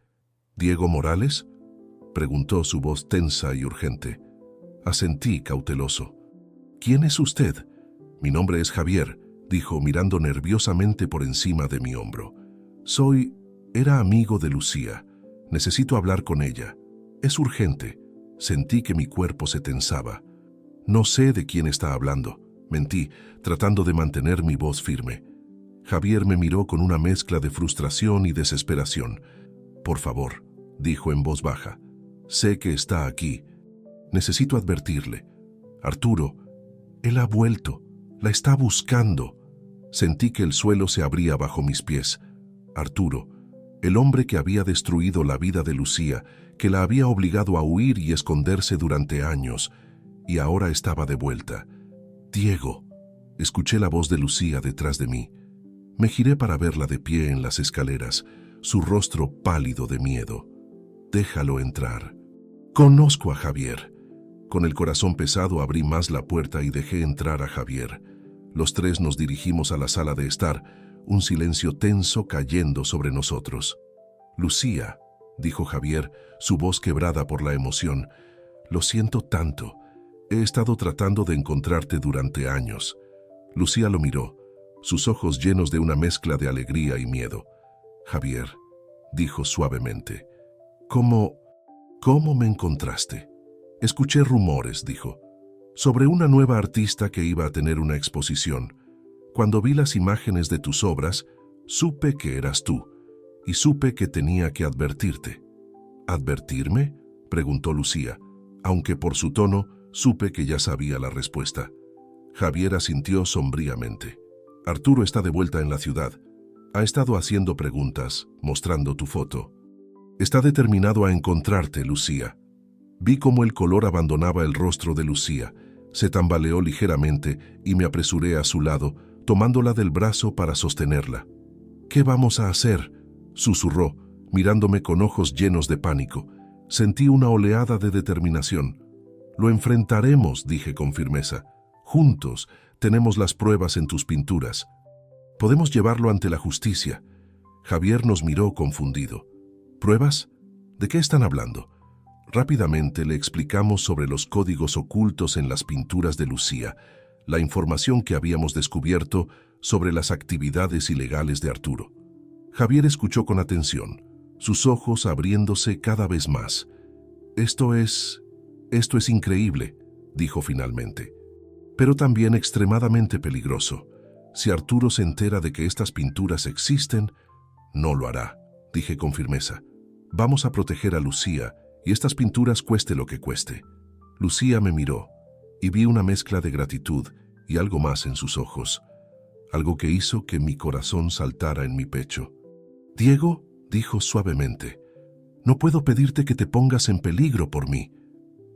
«¿Diego Morales?», preguntó, su voz tensa y urgente. Asentí cauteloso. «¿Quién es usted?». «Mi nombre es Javier», dijo mirando nerviosamente por encima de mi hombro. Era amigo de Lucía. Necesito hablar con ella. Es urgente». Sentí que mi cuerpo se tensaba. «No sé de quién está hablando», mentí, tratando de mantener mi voz firme. Javier me miró con una mezcla de frustración y desesperación. «Por favor», dijo en voz baja. Sé que está aquí. Necesito advertirle. Arturo, él ha vuelto. La está buscando. Sentí que el suelo se abría bajo mis pies. Arturo, el hombre que había destruido la vida de Lucía, que la había obligado a huir y esconderse durante años, y ahora estaba de vuelta. Diego. Escuché la voz de Lucía detrás de mí. Me giré para verla de pie en las escaleras, su rostro pálido de miedo. Déjalo entrar. Conozco a Javier. Con el corazón pesado abrí más la puerta y dejé entrar a Javier. Los tres nos dirigimos a la sala de estar, un silencio tenso cayendo sobre nosotros. Lucía, dijo Javier, su voz quebrada por la emoción, lo siento tanto. He estado tratando de encontrarte durante años. Lucía lo miró, sus ojos llenos de una mezcla de alegría y miedo. Javier, dijo suavemente, ¿Cómo me encontraste? Escuché rumores, dijo, sobre una nueva artista que iba a tener una exposición. Cuando vi las imágenes de tus obras, supe que eras tú, y supe que tenía que advertirte. ¿Advertirme?, preguntó Lucía, aunque por su tono supe que ya sabía la respuesta. Javier asintió sombríamente. Arturo está de vuelta en la ciudad. Ha estado haciendo preguntas, mostrando tu foto. Está determinado a encontrarte, Lucía. Vi cómo el color abandonaba el rostro de Lucía. Se tambaleó ligeramente y me apresuré a su lado, tomándola del brazo para sostenerla. ¿Qué vamos a hacer?, susurró, mirándome con ojos llenos de pánico. Sentí una oleada de determinación. Lo enfrentaremos, dije con firmeza. Juntos, tenemos las pruebas en tus pinturas. Podemos llevarlo ante la justicia. Javier nos miró confundido. ¿Pruebas? ¿De qué están hablando? Rápidamente le explicamos sobre los códigos ocultos en las pinturas de Lucía, la información que habíamos descubierto sobre las actividades ilegales de Arturo. Javier escuchó con atención, sus ojos abriéndose cada vez más. Esto es increíble, dijo finalmente, pero también extremadamente peligroso. Si Arturo se entera de que estas pinturas existen, no lo hará, dije con firmeza. Vamos a proteger a Lucía y estas pinturas cueste lo que cueste. Lucía me miró y vi una mezcla de gratitud y algo más en sus ojos, algo que hizo que mi corazón saltara en mi pecho. Diego, dijo suavemente, no puedo pedirte que te pongas en peligro por mí.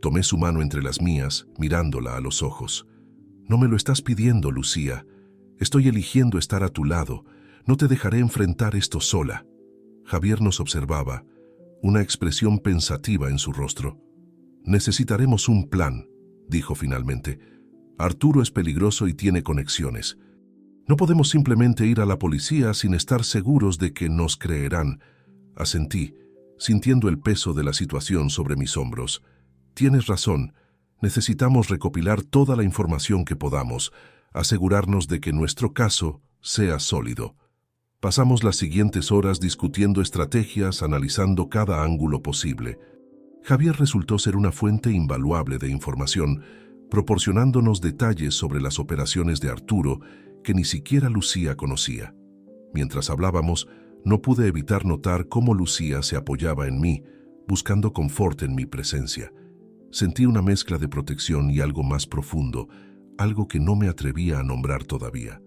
Tomé su mano entre las mías, mirándola a los ojos. No me lo estás pidiendo, Lucía. Estoy eligiendo estar a tu lado. No te dejaré enfrentar esto sola. Javier nos observaba, una expresión pensativa en su rostro. Necesitaremos un plan, dijo finalmente. Arturo es peligroso y tiene conexiones. No podemos simplemente ir a la policía sin estar seguros de que nos creerán. Asentí, sintiendo el peso de la situación sobre mis hombros. Tienes razón, necesitamos recopilar toda la información que podamos, asegurarnos de que nuestro caso sea sólido. Pasamos las siguientes horas discutiendo estrategias, analizando cada ángulo posible. Javier resultó ser una fuente invaluable de información, proporcionándonos detalles sobre las operaciones de Arturo que ni siquiera Lucía conocía. Mientras hablábamos, no pude evitar notar cómo Lucía se apoyaba en mí, buscando confort en mi presencia. Sentí una mezcla de protección y algo más profundo, algo que no me atrevía a nombrar todavía.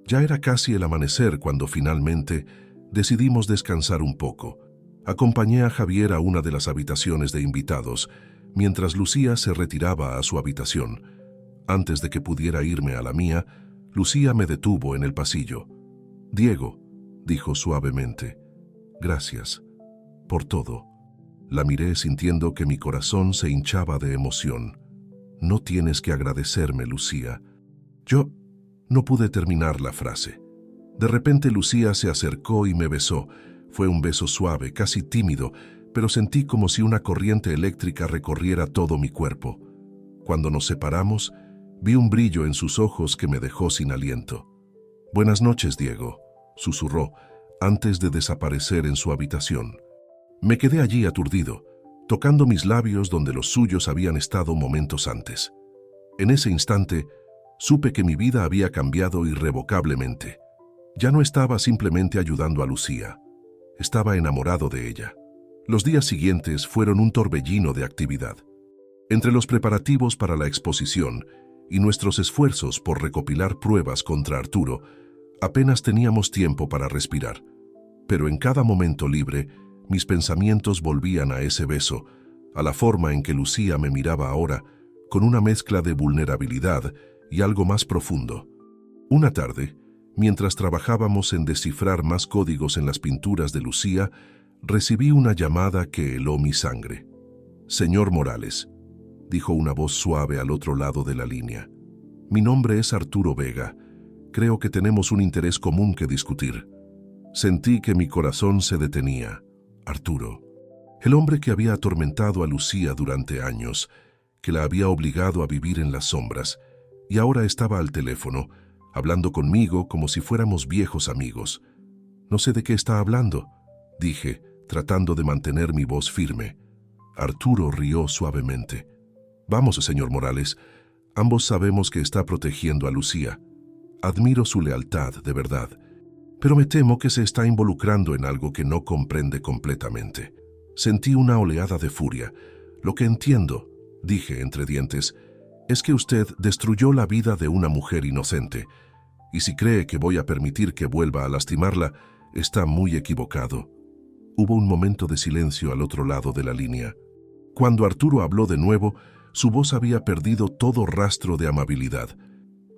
Ya era casi el amanecer cuando finalmente decidimos descansar un poco. Acompañé a Javier a una de las habitaciones de invitados, mientras Lucía se retiraba a su habitación. Antes de que pudiera irme a la mía, Lucía me detuvo en el pasillo. «Diego», dijo suavemente, «gracias por todo». La miré sintiendo que mi corazón se hinchaba de emoción. «No tienes que agradecerme, Lucía». Yo no pude terminar la frase. De repente Lucía se acercó y me besó. Fue un beso suave, casi tímido, pero sentí como si una corriente eléctrica recorriera todo mi cuerpo. Cuando nos separamos, vi un brillo en sus ojos que me dejó sin aliento. «Buenas noches, Diego», susurró, antes de desaparecer en su habitación. Me quedé allí aturdido, tocando mis labios donde los suyos habían estado momentos antes. En ese instante, supe que mi vida había cambiado irrevocablemente. Ya no estaba simplemente ayudando a Lucía. Estaba enamorado de ella. Los días siguientes fueron un torbellino de actividad. Entre los preparativos para la exposición y nuestros esfuerzos por recopilar pruebas contra Arturo, apenas teníamos tiempo para respirar. Pero en cada momento libre, mis pensamientos volvían a ese beso, a la forma en que Lucía me miraba ahora, con una mezcla de vulnerabilidad y algo más profundo. Una tarde, mientras trabajábamos en descifrar más códigos en las pinturas de Lucía, recibí una llamada que heló mi sangre. «Señor Morales», dijo una voz suave al otro lado de la línea. «Mi nombre es Arturo Vega. Creo que tenemos un interés común que discutir». Sentí que mi corazón se detenía. Arturo, el hombre que había atormentado a Lucía durante años, que la había obligado a vivir en las sombras, y ahora estaba al teléfono, hablando conmigo como si fuéramos viejos amigos. «No sé de qué está hablando», dije, tratando de mantener mi voz firme. Arturo rió suavemente. «Vamos, señor Morales, ambos sabemos que está protegiendo a Lucía. Admiro su lealtad, de verdad, pero me temo que se está involucrando en algo que no comprende completamente». Sentí una oleada de furia. «Lo que entiendo», dije entre dientes, «es que usted destruyó la vida de una mujer inocente, y si cree que voy a permitir que vuelva a lastimarla, está muy equivocado». Hubo un momento de silencio al otro lado de la línea. Cuando Arturo habló de nuevo, su voz había perdido todo rastro de amabilidad.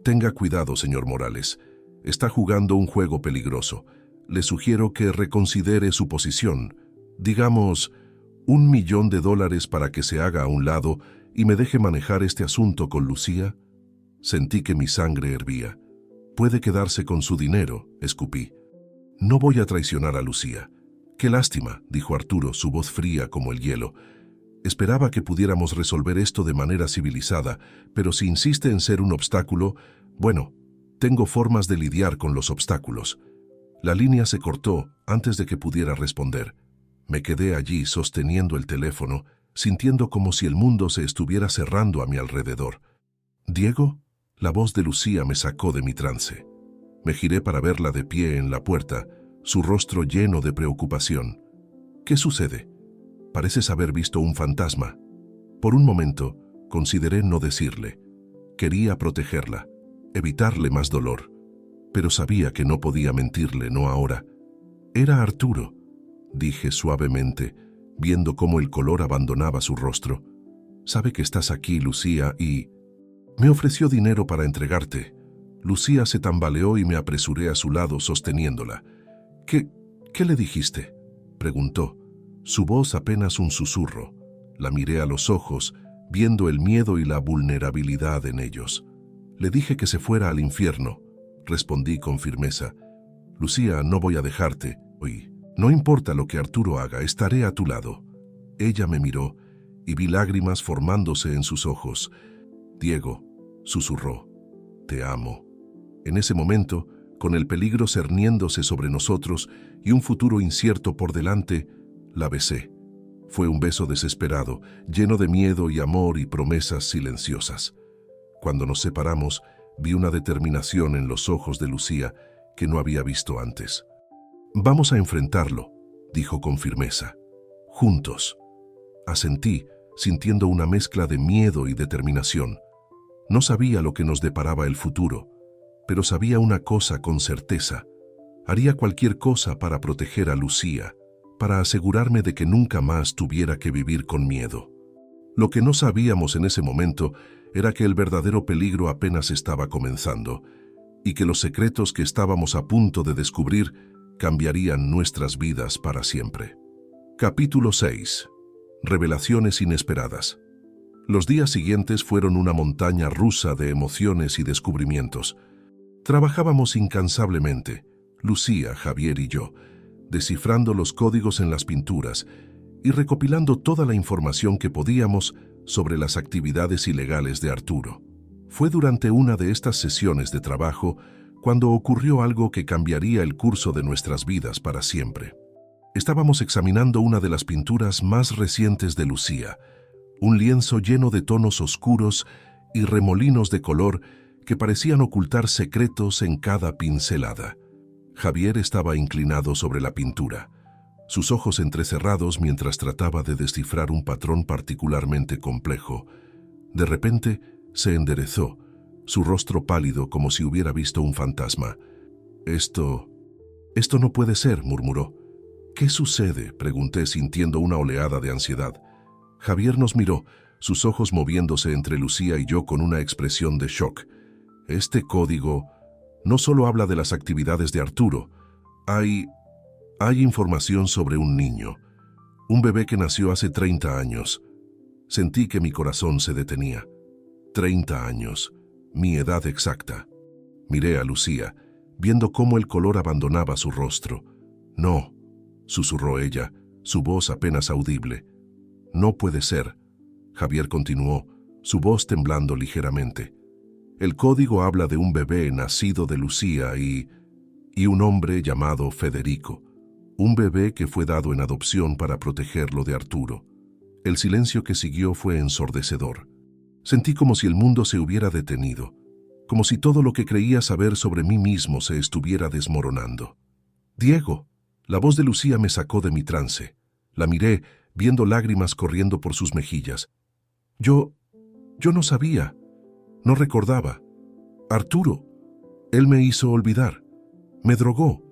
«Tenga cuidado, señor Morales. Está jugando un juego peligroso. Le sugiero que reconsidere su posición. Digamos, $1 millón para que se haga a un lado y me deje manejar este asunto con Lucía». Sentí que mi sangre hervía. «Puede quedarse con su dinero», escupí. «No voy a traicionar a Lucía». «Qué lástima», dijo Arturo, su voz fría como el hielo. «Esperaba que pudiéramos resolver esto de manera civilizada, pero si insiste en ser un obstáculo, bueno, tengo formas de lidiar con los obstáculos». La línea se cortó antes de que pudiera responder. Me quedé allí sosteniendo el teléfono, sintiendo como si el mundo se estuviera cerrando a mi alrededor. «¿Diego?», la voz de Lucía me sacó de mi trance. Me giré para verla de pie en la puerta, su rostro lleno de preocupación. «¿Qué sucede? Pareces haber visto un fantasma». Por un momento, consideré no decirle. Quería protegerla, evitarle más dolor, pero sabía que no podía mentirle, no ahora. «Era Arturo», dije suavemente, viendo cómo el color abandonaba su rostro. «Sabe que estás aquí, Lucía, y me ofreció dinero para entregarte». Lucía se tambaleó y me apresuré a su lado sosteniéndola. ¿Qué le dijiste?», preguntó, su voz apenas un susurro. La miré a los ojos, viendo el miedo y la vulnerabilidad en ellos. «Le dije que se fuera al infierno», respondí con firmeza. «Lucía, no voy a dejarte hoy. No importa lo que Arturo haga, estaré a tu lado». Ella me miró y vi lágrimas formándose en sus ojos. «Diego», susurró, «te amo». En ese momento, con el peligro cerniéndose sobre nosotros y un futuro incierto por delante, la besé. Fue un beso desesperado, lleno de miedo y amor y promesas silenciosas. Cuando nos separamos, vi una determinación en los ojos de Lucía que no había visto antes. «Vamos a enfrentarlo», dijo con firmeza. «Juntos». Asentí, sintiendo una mezcla de miedo y determinación. No sabía lo que nos deparaba el futuro, pero sabía una cosa con certeza. Haría cualquier cosa para proteger a Lucía, para asegurarme de que nunca más tuviera que vivir con miedo. Lo que no sabíamos en ese momento era que el verdadero peligro apenas estaba comenzando y que los secretos que estábamos a punto de descubrir cambiarían nuestras vidas para siempre. Capítulo 6. Revelaciones inesperadas. Los días siguientes fueron una montaña rusa de emociones y descubrimientos. Trabajábamos incansablemente, Lucía, Javier y yo, descifrando los códigos en las pinturas y recopilando toda la información que podíamos sobre las actividades ilegales de Arturo. Fue durante una de estas sesiones de trabajo cuando ocurrió algo que cambiaría el curso de nuestras vidas para siempre. Estábamos examinando una de las pinturas más recientes de Lucía, un lienzo lleno de tonos oscuros y remolinos de color que parecían ocultar secretos en cada pincelada. Javier estaba inclinado sobre la pintura. sus ojos entrecerrados mientras trataba de descifrar un patrón particularmente complejo. De repente se enderezó, su rostro pálido como si hubiera visto un fantasma. Esto no puede ser, murmuró. ¿Qué sucede?, pregunté sintiendo una oleada de ansiedad. Javier nos miró, sus ojos moviéndose entre Lucía y yo con una expresión de shock. Este código no solo habla de las actividades de Arturo. Hay información sobre un niño, un bebé que nació hace 30 años. Sentí que mi corazón se detenía. 30 años, mi edad exacta. Miré a Lucía, viendo cómo el color abandonaba su rostro. No, susurró ella, su voz apenas audible. No puede ser. Javier continuó, su voz temblando ligeramente. El código habla de un bebé nacido de Lucía y un hombre llamado Federico. Un bebé que fue dado en adopción para protegerlo de Arturo. El silencio que siguió fue ensordecedor. Sentí como si el mundo se hubiera detenido, como si todo lo que creía saber sobre mí mismo se estuviera desmoronando. «Diego», la voz de Lucía me sacó de mi trance. La miré, viendo lágrimas corriendo por sus mejillas. Yo no sabía, no recordaba. Arturo, él me hizo olvidar, me drogó,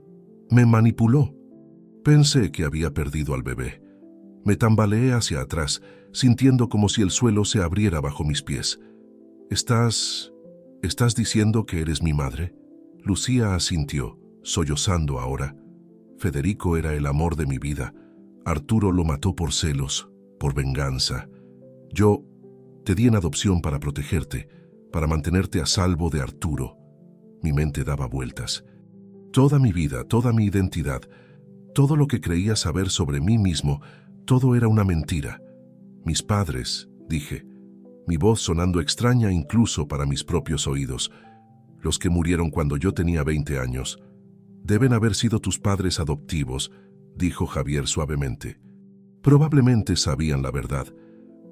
me manipuló. Pensé que había perdido al bebé. Me tambaleé hacia atrás, sintiendo como si el suelo se abriera bajo mis pies. ¿Estás diciendo que eres mi madre?» Lucía asintió, sollozando ahora. Federico era el amor de mi vida. Arturo lo mató por celos, por venganza. Yo te di en adopción para protegerte, para mantenerte a salvo de Arturo. Mi mente daba vueltas. Toda mi vida, toda mi identidad, todo lo que creía saber sobre mí mismo, todo era una mentira. Mis padres, dije, mi voz sonando extraña incluso para mis propios oídos, los que murieron cuando yo tenía 20 años. Deben haber sido tus padres adoptivos, dijo Javier suavemente. Probablemente sabían la verdad,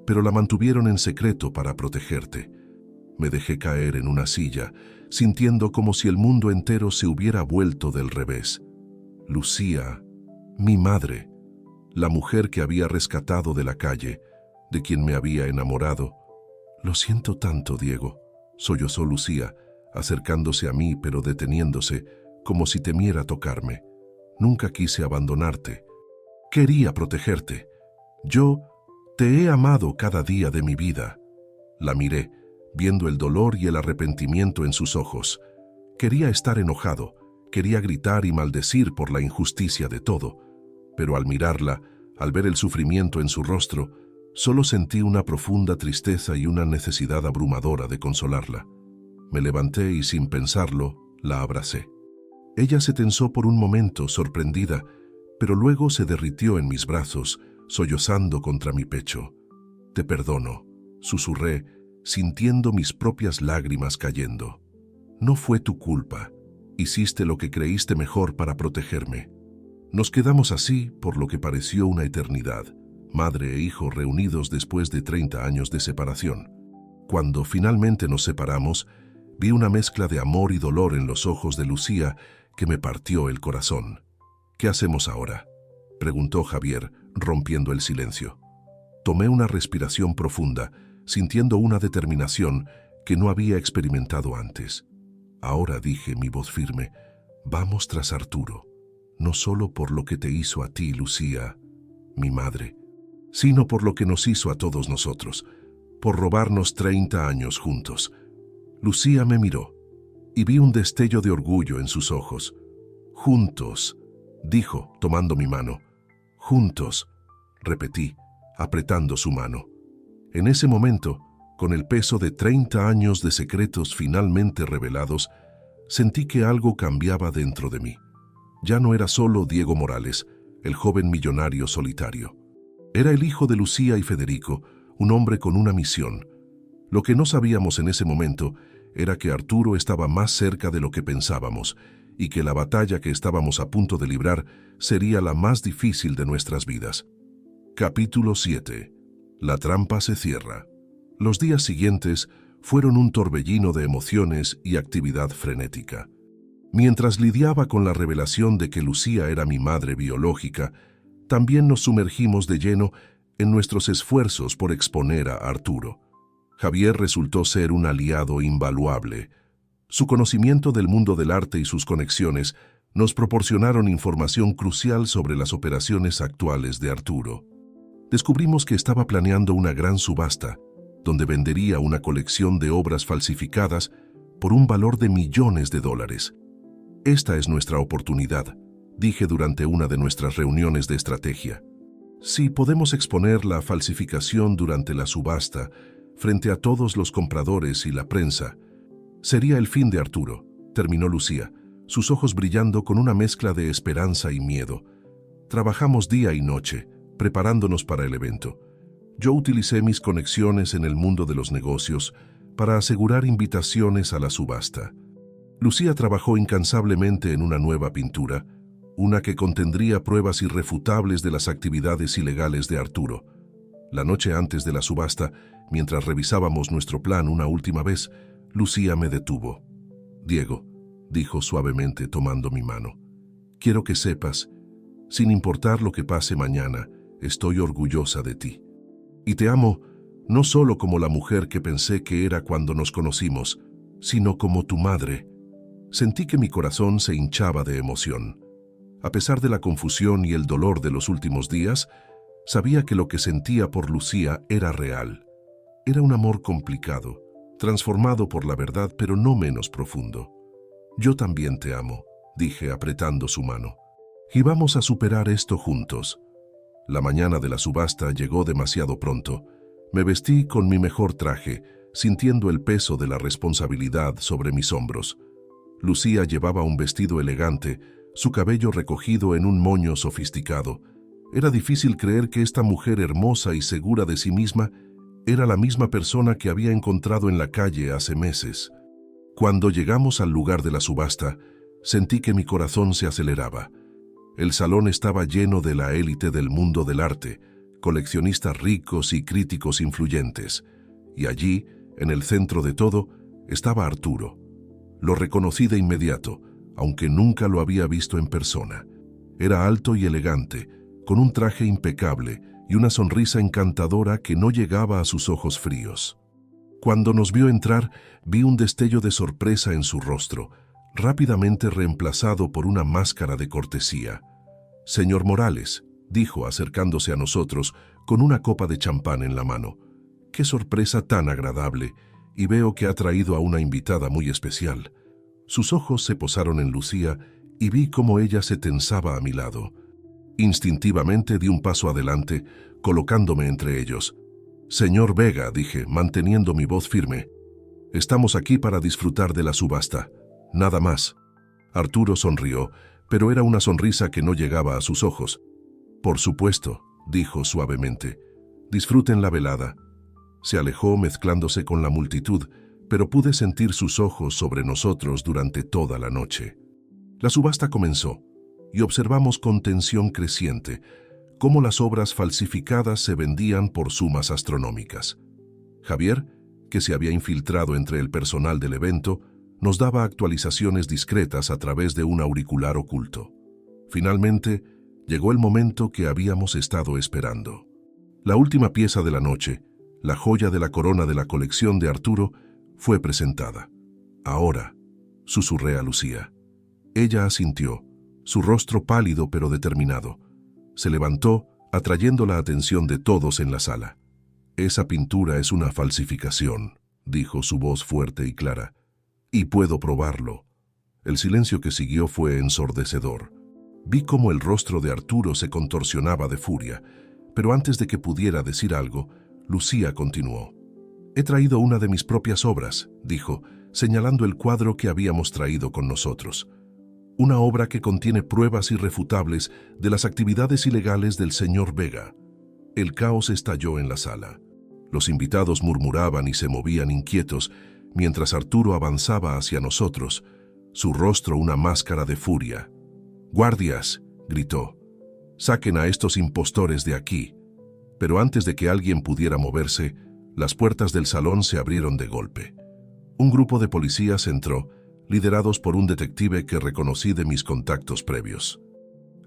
pero la mantuvieron en secreto para protegerte. Me dejé caer en una silla, sintiendo como si el mundo entero se hubiera vuelto del revés. Lucía, mi madre, la mujer que había rescatado de la calle, de quien me había enamorado. «Lo siento tanto, Diego», sollozó Lucía, acercándose a mí pero deteniéndose, como si temiera tocarme. «Nunca quise abandonarte. Quería protegerte. Yo te he amado cada día de mi vida». La miré, viendo el dolor y el arrepentimiento en sus ojos. Quería estar enojado, quería gritar y maldecir por la injusticia de todo, pero al mirarla, al ver el sufrimiento en su rostro, solo sentí una profunda tristeza y una necesidad abrumadora de consolarla. Me levanté y sin pensarlo, la abracé. Ella se tensó por un momento, sorprendida, pero luego se derritió en mis brazos, sollozando contra mi pecho. «Te perdono», susurré, sintiendo mis propias lágrimas cayendo. «No fue tu culpa. Hiciste lo que creíste mejor para protegerme». Nos quedamos así por lo que pareció una eternidad, madre e hijo reunidos después de 30 años de separación. Cuando finalmente nos separamos, vi una mezcla de amor y dolor en los ojos de Lucía que me partió el corazón. «¿Qué hacemos ahora?», preguntó Javier, rompiendo el silencio. Tomé una respiración profunda, sintiendo una determinación que no había experimentado antes. «Ahora», dije, mi voz firme, «vamos tras Arturo. No solo por lo que te hizo a ti, Lucía, mi madre, sino por lo que nos hizo a todos nosotros, por robarnos 30 años juntos». Lucía me miró y vi un destello de orgullo en sus ojos. «Juntos», dijo, tomando mi mano. «Juntos», repetí, apretando su mano. En ese momento, con el peso de 30 años de secretos finalmente revelados, sentí que algo cambiaba dentro de mí. Ya no era solo Diego Morales, el joven millonario solitario. Era el hijo de Lucía y Federico, un hombre con una misión. Lo que no sabíamos en ese momento era que Arturo estaba más cerca de lo que pensábamos y que la batalla que estábamos a punto de librar sería la más difícil de nuestras vidas. Capítulo 7. La trampa se cierra. Los días siguientes fueron un torbellino de emociones y actividad frenética. Mientras lidiaba con la revelación de que Lucía era mi madre biológica, También nos sumergimos de lleno en nuestros esfuerzos por exponer a Arturo. Javier resultó ser un aliado invaluable. Su conocimiento del mundo del arte y sus conexiones nos proporcionaron información crucial sobre las operaciones actuales de Arturo. Descubrimos que estaba planeando una gran subasta, donde vendería una colección de obras falsificadas por un valor de millones de dólares. Esta es nuestra oportunidad, dije durante una de nuestras reuniones de estrategia. Si podemos exponer la falsificación durante la subasta frente a todos los compradores y la prensa, sería el fin de Arturo, terminó Lucía, sus ojos brillando con una mezcla de esperanza y miedo. Trabajamos día y noche, preparándonos para el evento. Yo utilicé mis conexiones en el mundo de los negocios para asegurar invitaciones a la subasta. Lucía trabajó incansablemente en una nueva pintura, una que contendría pruebas irrefutables de las actividades ilegales de Arturo. La noche antes de la subasta, mientras revisábamos nuestro plan una última vez, Lucía me detuvo. «Diego», dijo suavemente tomando mi mano, «quiero que sepas, sin importar lo que pase mañana, estoy orgullosa de ti. Y te amo no solo como la mujer que pensé que era cuando nos conocimos, sino como tu madre». Sentí que mi corazón se hinchaba de emoción. A pesar de la confusión y el dolor de los últimos días, sabía que lo que sentía por Lucía era real. Era un amor complicado, transformado por la verdad, pero no menos profundo. «Yo también te amo», dije apretando su mano. «Y vamos a superar esto juntos». La mañana de la subasta llegó demasiado pronto. Me vestí con mi mejor traje, sintiendo el peso de la responsabilidad sobre mis hombros. Lucía llevaba un vestido elegante, su cabello recogido en un moño sofisticado. Era difícil creer que esta mujer hermosa y segura de sí misma era la misma persona que había encontrado en la calle hace meses. Cuando llegamos al lugar de la subasta, sentí que mi corazón se aceleraba. El salón estaba lleno de la élite del mundo del arte, coleccionistas ricos y críticos influyentes. Y allí, en el centro de todo, estaba Arturo. Lo reconocí de inmediato, aunque nunca lo había visto en persona. Era alto y elegante, con un traje impecable y una sonrisa encantadora que no llegaba a sus ojos fríos. Cuando nos vio entrar, vi un destello de sorpresa en su rostro, rápidamente reemplazado por una máscara de cortesía. «Señor Morales», dijo acercándose a nosotros con una copa de champán en la mano. «Qué sorpresa tan agradable, y veo que ha traído a una invitada muy especial». Sus ojos se posaron en Lucía y vi cómo ella se tensaba a mi lado. Instintivamente di un paso adelante, colocándome entre ellos. «Señor Vega», dije, manteniendo mi voz firme, «estamos aquí para disfrutar de la subasta. Nada más». Arturo sonrió, pero era una sonrisa que no llegaba a sus ojos. «Por supuesto», dijo suavemente, «disfruten la velada». Se alejó mezclándose con la multitud, pero pude sentir sus ojos sobre nosotros durante toda la noche. La subasta comenzó, y observamos con tensión creciente cómo las obras falsificadas se vendían por sumas astronómicas. Javier, que se había infiltrado entre el personal del evento, nos daba actualizaciones discretas a través de un auricular oculto. Finalmente, llegó el momento que habíamos estado esperando. La última pieza de la noche, la joya de la corona de la colección de Arturo, fue presentada. «Ahora», susurré a Lucía. Ella asintió, su rostro pálido pero determinado. Se levantó, atrayendo la atención de todos en la sala. «Esa pintura es una falsificación», dijo su voz fuerte y clara. «Y puedo probarlo». El silencio que siguió fue ensordecedor. Vi cómo el rostro de Arturo se contorsionaba de furia, pero antes de que pudiera decir algo, Lucía continuó. «He traído una de mis propias obras», dijo, señalando el cuadro que habíamos traído con nosotros. «Una obra que contiene pruebas irrefutables de las actividades ilegales del señor Vega». El caos estalló en la sala. Los invitados murmuraban y se movían inquietos, mientras Arturo avanzaba hacia nosotros, su rostro una máscara de furia. «¡Guardias!», gritó. «Saquen a estos impostores de aquí». Pero antes de que alguien pudiera moverse, las puertas del salón se abrieron de golpe. Un grupo de policías entró, liderados por un detective que reconocí de mis contactos previos.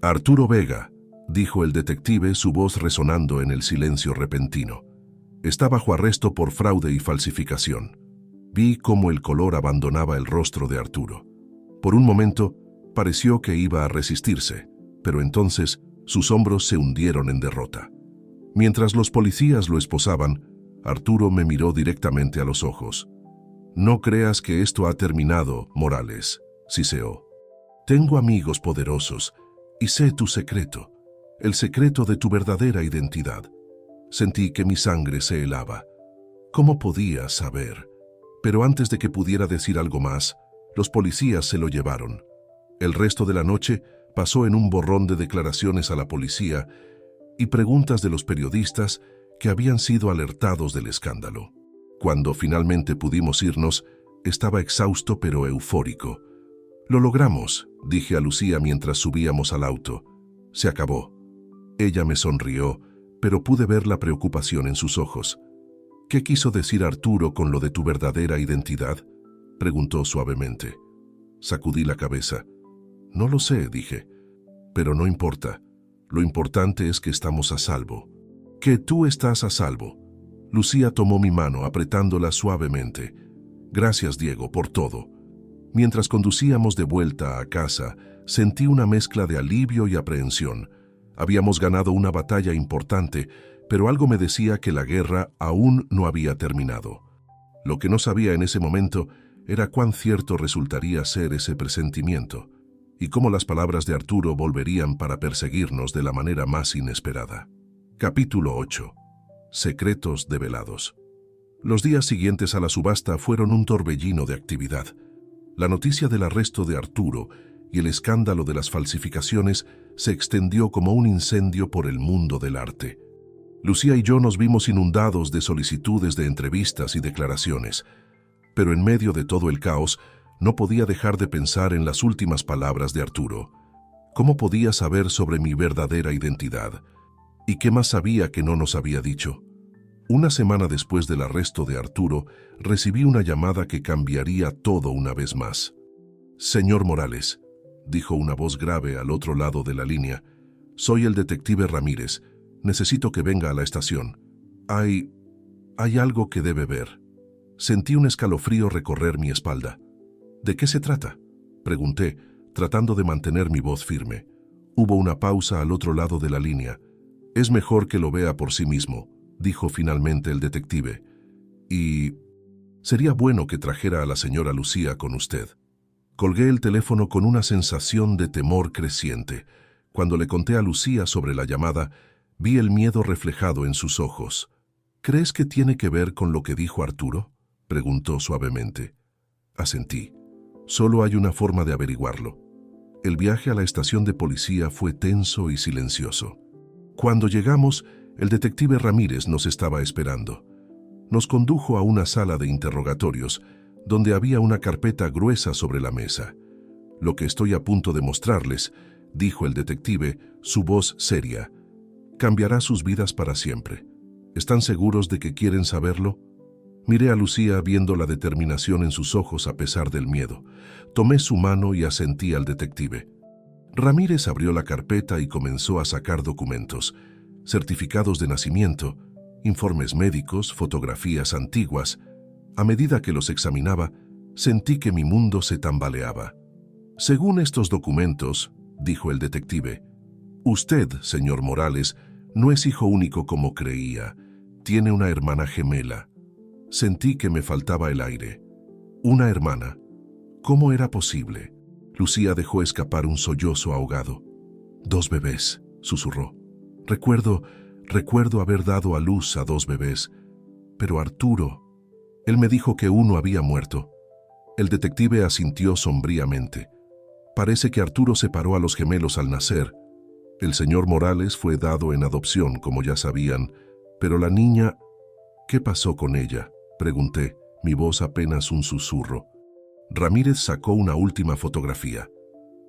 «Arturo Vega», dijo el detective, su voz resonando en el silencio repentino. Está bajo arresto por fraude y falsificación. Vi cómo el color abandonaba el rostro de Arturo. Por un momento, pareció que iba a resistirse, pero entonces sus hombros se hundieron en derrota. Mientras los policías lo esposaban, Arturo me miró directamente a los ojos. «No creas que esto ha terminado, Morales», siseó. «Tengo amigos poderosos y sé tu secreto, el secreto de tu verdadera identidad». Sentí que mi sangre se helaba. ¿Cómo podía saber? Pero antes de que pudiera decir algo más, los policías se lo llevaron. El resto de la noche pasó en un borrón de declaraciones a la policía y preguntas de los periodistas que habían sido alertados del escándalo. Cuando finalmente pudimos irnos, estaba exhausto pero eufórico. «Lo logramos», dije a Lucía mientras subíamos al auto. «Se acabó». Ella me sonrió, pero pude ver la preocupación en sus ojos. «¿Qué quiso decir Arturo con lo de tu verdadera identidad?», preguntó suavemente. Sacudí la cabeza. «No lo sé», dije. «Pero no importa. Lo importante es que estamos a salvo». «Que tú estás a salvo». Lucía tomó mi mano, apretándola suavemente. «Gracias, Diego, por todo». Mientras conducíamos de vuelta a casa, sentí una mezcla de alivio y aprehensión. Habíamos ganado una batalla importante, pero algo me decía que la guerra aún no había terminado. Lo que no sabía en ese momento era cuán cierto resultaría ser ese presentimiento, y cómo las palabras de Arturo volverían para perseguirnos de la manera más inesperada. Capítulo 8. Secretos develados. Los días siguientes a la subasta fueron un torbellino de actividad. La noticia del arresto de Arturo y el escándalo de las falsificaciones se extendió como un incendio por el mundo del arte. Lucía y yo nos vimos inundados de solicitudes de entrevistas y declaraciones, pero en medio de todo el caos no podía dejar de pensar en las últimas palabras de Arturo. ¿Cómo podía saber sobre mi verdadera identidad? ¿Y qué más sabía que no nos había dicho? Una semana después del arresto de Arturo, recibí una llamada que cambiaría todo una vez más. «Señor Morales», dijo una voz grave al otro lado de la línea, «soy el detective Ramírez. Necesito que venga a la estación. Hay algo que debe ver». Sentí un escalofrío recorrer mi espalda. «¿De qué se trata?», pregunté, tratando de mantener mi voz firme. Hubo una pausa al otro lado de la línea. «Es mejor que lo vea por sí mismo», dijo finalmente el detective. «Y sería bueno que trajera a la señora Lucía con usted». Colgué el teléfono con una sensación de temor creciente. Cuando le conté a Lucía sobre la llamada, vi el miedo reflejado en sus ojos. «¿Crees que tiene que ver con lo que dijo Arturo?», preguntó suavemente. Asentí. Solo hay una forma de averiguarlo. El viaje a la estación de policía fue tenso y silencioso. Cuando llegamos, el detective Ramírez nos estaba esperando. Nos condujo a una sala de interrogatorios, donde había una carpeta gruesa sobre la mesa. «Lo que estoy a punto de mostrarles», dijo el detective, su voz seria, «cambiará sus vidas para siempre. ¿Están seguros de que quieren saberlo?». Miré a Lucía viendo la determinación en sus ojos a pesar del miedo. Tomé su mano y asentí al detective. Ramírez abrió la carpeta y comenzó a sacar documentos, certificados de nacimiento, informes médicos, fotografías antiguas. A medida que los examinaba, sentí que mi mundo se tambaleaba. «Según estos documentos», dijo el detective, «usted, señor Morales, no es hijo único como creía. Tiene una hermana gemela». Sentí que me faltaba el aire. «¿Una hermana? ¿Cómo era posible?». Lucía dejó escapar un sollozo ahogado. «2 bebés», susurró. Recuerdo haber dado a luz a 2 bebés. Pero Arturo, él me dijo que uno había muerto». El detective asintió sombríamente. «Parece que Arturo separó a los gemelos al nacer. El señor Morales fue dado en adopción, como ya sabían, pero la niña...». «¿Qué pasó con ella?», pregunté, mi voz apenas un susurro. Ramírez sacó una última fotografía.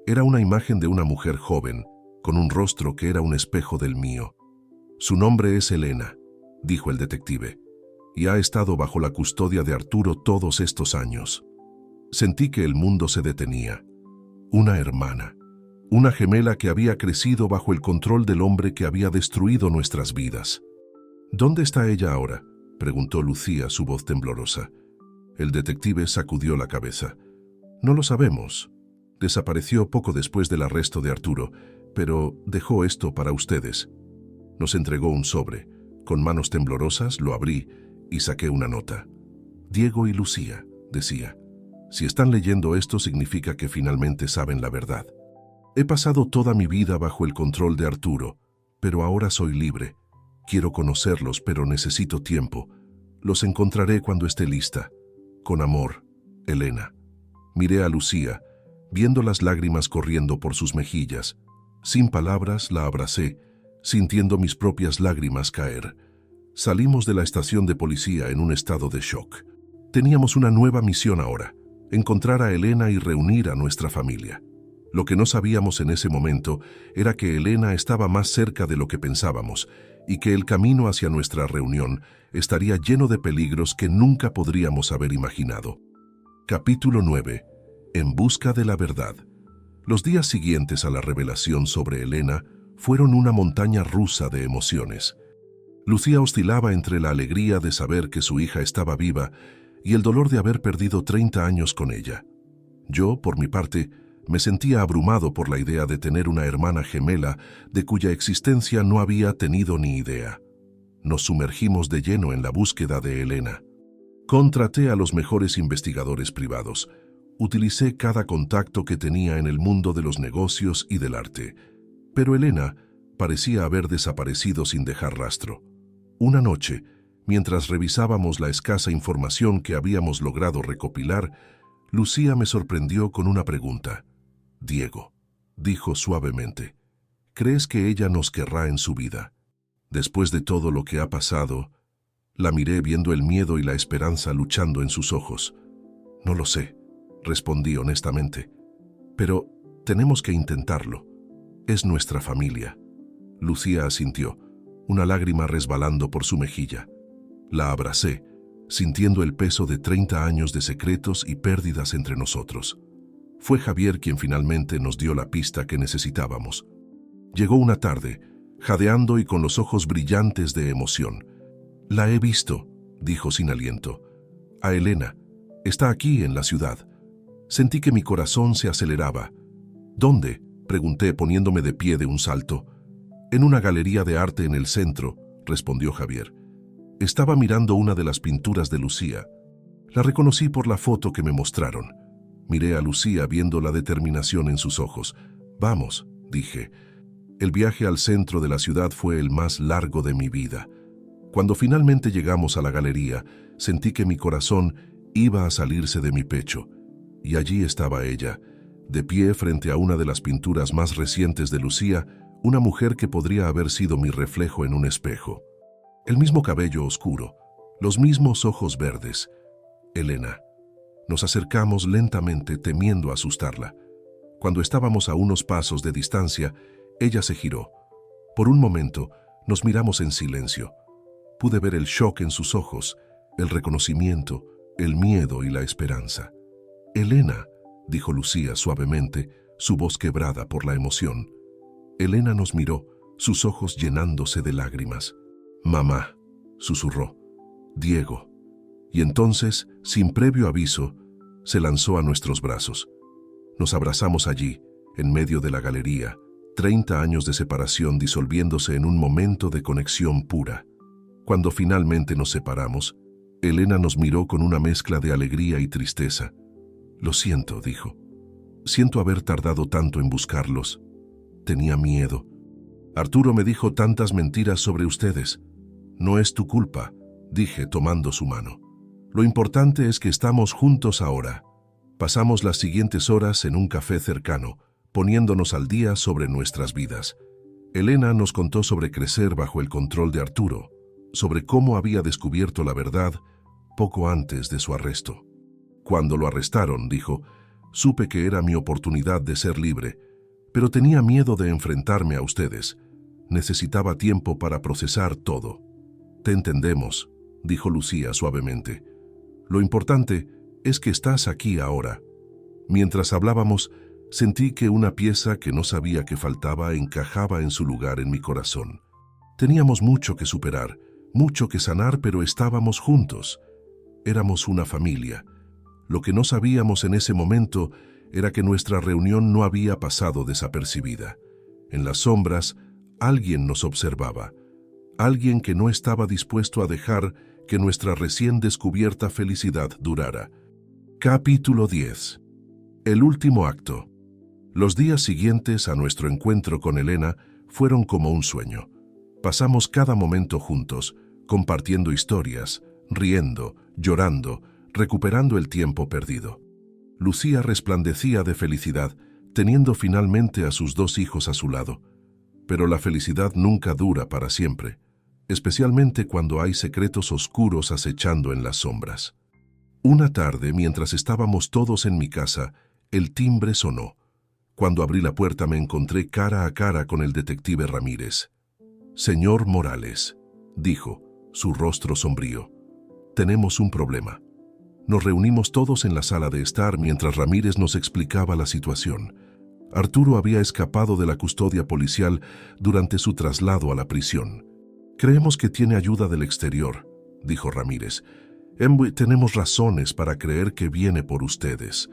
Era una imagen de una mujer joven, con un rostro que era un espejo del mío. «Su nombre es Elena», dijo el detective, «y ha estado bajo la custodia de Arturo todos estos años». Sentí que el mundo se detenía. Una hermana. una gemela que había crecido bajo el control del hombre que había destruido nuestras vidas. ¿Dónde está ella ahora?, preguntó Lucía, su voz temblorosa. El detective sacudió la cabeza. No lo sabemos. Desapareció poco después del arresto de Arturo, pero dejó esto para ustedes. Nos entregó un sobre. Con manos temblorosas lo abrí y saqué una nota. Diego y Lucía, decía. Si están leyendo esto significa que finalmente saben la verdad. He pasado toda mi vida bajo el control de Arturo, pero ahora soy libre. Quiero conocerlos, pero necesito tiempo. Los encontraré cuando esté lista. Con amor, Elena. Miré a Lucía, viendo las lágrimas corriendo por sus mejillas. Sin palabras la abracé, sintiendo mis propias lágrimas caer. Salimos de la estación de policía en un estado de shock. Teníamos una nueva misión ahora: encontrar a Elena y reunir a nuestra familia. Lo que no sabíamos en ese momento era que Elena estaba más cerca de lo que pensábamos y que el camino hacia nuestra reunión estaría lleno de peligros que nunca podríamos haber imaginado. Capítulo 9. En busca de la verdad. Los días siguientes a la revelación sobre Elena fueron una montaña rusa de emociones. Lucía oscilaba entre la alegría de saber que su hija estaba viva y el dolor de haber perdido 30 años con ella. Yo, por mi parte, me sentía abrumado por la idea de tener una hermana gemela de cuya existencia no había tenido ni idea. Nos sumergimos de lleno en la búsqueda de Elena. Contraté a los mejores investigadores privados. Utilicé cada contacto que tenía en el mundo de los negocios y del arte. Pero Elena parecía haber desaparecido sin dejar rastro. Una noche, mientras revisábamos la escasa información que habíamos logrado recopilar, Lucía me sorprendió con una pregunta. Diego, dijo suavemente, ¿crees que ella nos querrá en su vida? Después de todo lo que ha pasado, la miré viendo el miedo y la esperanza luchando en sus ojos. No lo sé, respondí honestamente, pero tenemos que intentarlo. Es nuestra familia. Lucía asintió, una lágrima resbalando por su mejilla. La abracé, sintiendo el peso de 30 años de secretos y pérdidas entre nosotros. Fue Javier quien finalmente nos dio la pista que necesitábamos. Llegó una tarde, jadeando y con los ojos brillantes de emoción. La he visto, dijo sin aliento. A Elena. Está aquí en la ciudad. Sentí que mi corazón se aceleraba. ¿Dónde?, pregunté poniéndome de pie de un salto. En una galería de arte en el centro, respondió Javier. Estaba mirando una de las pinturas de Lucía. La reconocí por la foto que me mostraron. Miré a Lucía viendo la determinación en sus ojos. Vamos, dije. El viaje al centro de la ciudad fue el más largo de mi vida. Cuando finalmente llegamos a la galería, sentí que mi corazón iba a salirse de mi pecho. Y allí estaba ella, de pie frente a una de las pinturas más recientes de Lucía, una mujer que podría haber sido mi reflejo en un espejo. El mismo cabello oscuro, los mismos ojos verdes. Elena. Nos acercamos lentamente, temiendo asustarla. Cuando estábamos a unos pasos de distancia, ella se giró. Por un momento, nos miramos en silencio. Pude ver el shock en sus ojos, el reconocimiento, el miedo y la esperanza. Elena, dijo Lucía suavemente, su voz quebrada por la emoción. Elena nos miró, sus ojos llenándose de lágrimas. Mamá, susurró. Diego. Y entonces, sin previo aviso, se lanzó a nuestros brazos. Nos abrazamos allí, en medio de la galería, 30 años de separación disolviéndose en un momento de conexión pura. Cuando finalmente nos separamos, Elena nos miró con una mezcla de alegría y tristeza. Lo siento, dijo. Siento haber tardado tanto en buscarlos. Tenía miedo. Arturo me dijo tantas mentiras sobre ustedes. No es tu culpa, dije tomando su mano. Lo importante es que estamos juntos ahora. Pasamos las siguientes horas en un café cercano, poniéndonos al día sobre nuestras vidas. Elena nos contó sobre crecer bajo el control de Arturo, sobre cómo había descubierto la verdad poco antes de su arresto. Cuando lo arrestaron, dijo, supe que era mi oportunidad de ser libre, pero tenía miedo de enfrentarme a ustedes. Necesitaba tiempo para procesar todo. Te entendemos, dijo Lucía suavemente. Lo importante es que estás aquí ahora. Mientras hablábamos, Sentí que una pieza que no sabía que faltaba encajaba en su lugar en mi corazón. Teníamos mucho que superar, mucho que sanar, pero estábamos juntos. Éramos una familia. Lo que no sabíamos en ese momento era que nuestra reunión no había pasado desapercibida. En las sombras, alguien nos observaba. Alguien que no estaba dispuesto a dejar que nuestra recién descubierta felicidad durara. Capítulo 10. El último acto. Los días siguientes a nuestro encuentro con Elena fueron como un sueño. Pasamos cada momento juntos, compartiendo historias, riendo, llorando, recuperando el tiempo perdido. Lucía resplandecía de felicidad, teniendo finalmente a sus 2 hijos a su lado. Pero la felicidad nunca dura para siempre, especialmente cuando hay secretos oscuros acechando en las sombras. Una tarde, mientras estábamos todos en mi casa, el timbre sonó. Cuando abrí la puerta me encontré cara a cara con el detective Ramírez. «Señor Morales», dijo, su rostro sombrío, «tenemos un problema». Nos reunimos todos en la sala de estar mientras Ramírez nos explicaba la situación. Arturo había escapado de la custodia policial durante su traslado a la prisión. «Creemos que tiene ayuda del exterior», dijo Ramírez. «Tenemos razones para creer que viene por ustedes».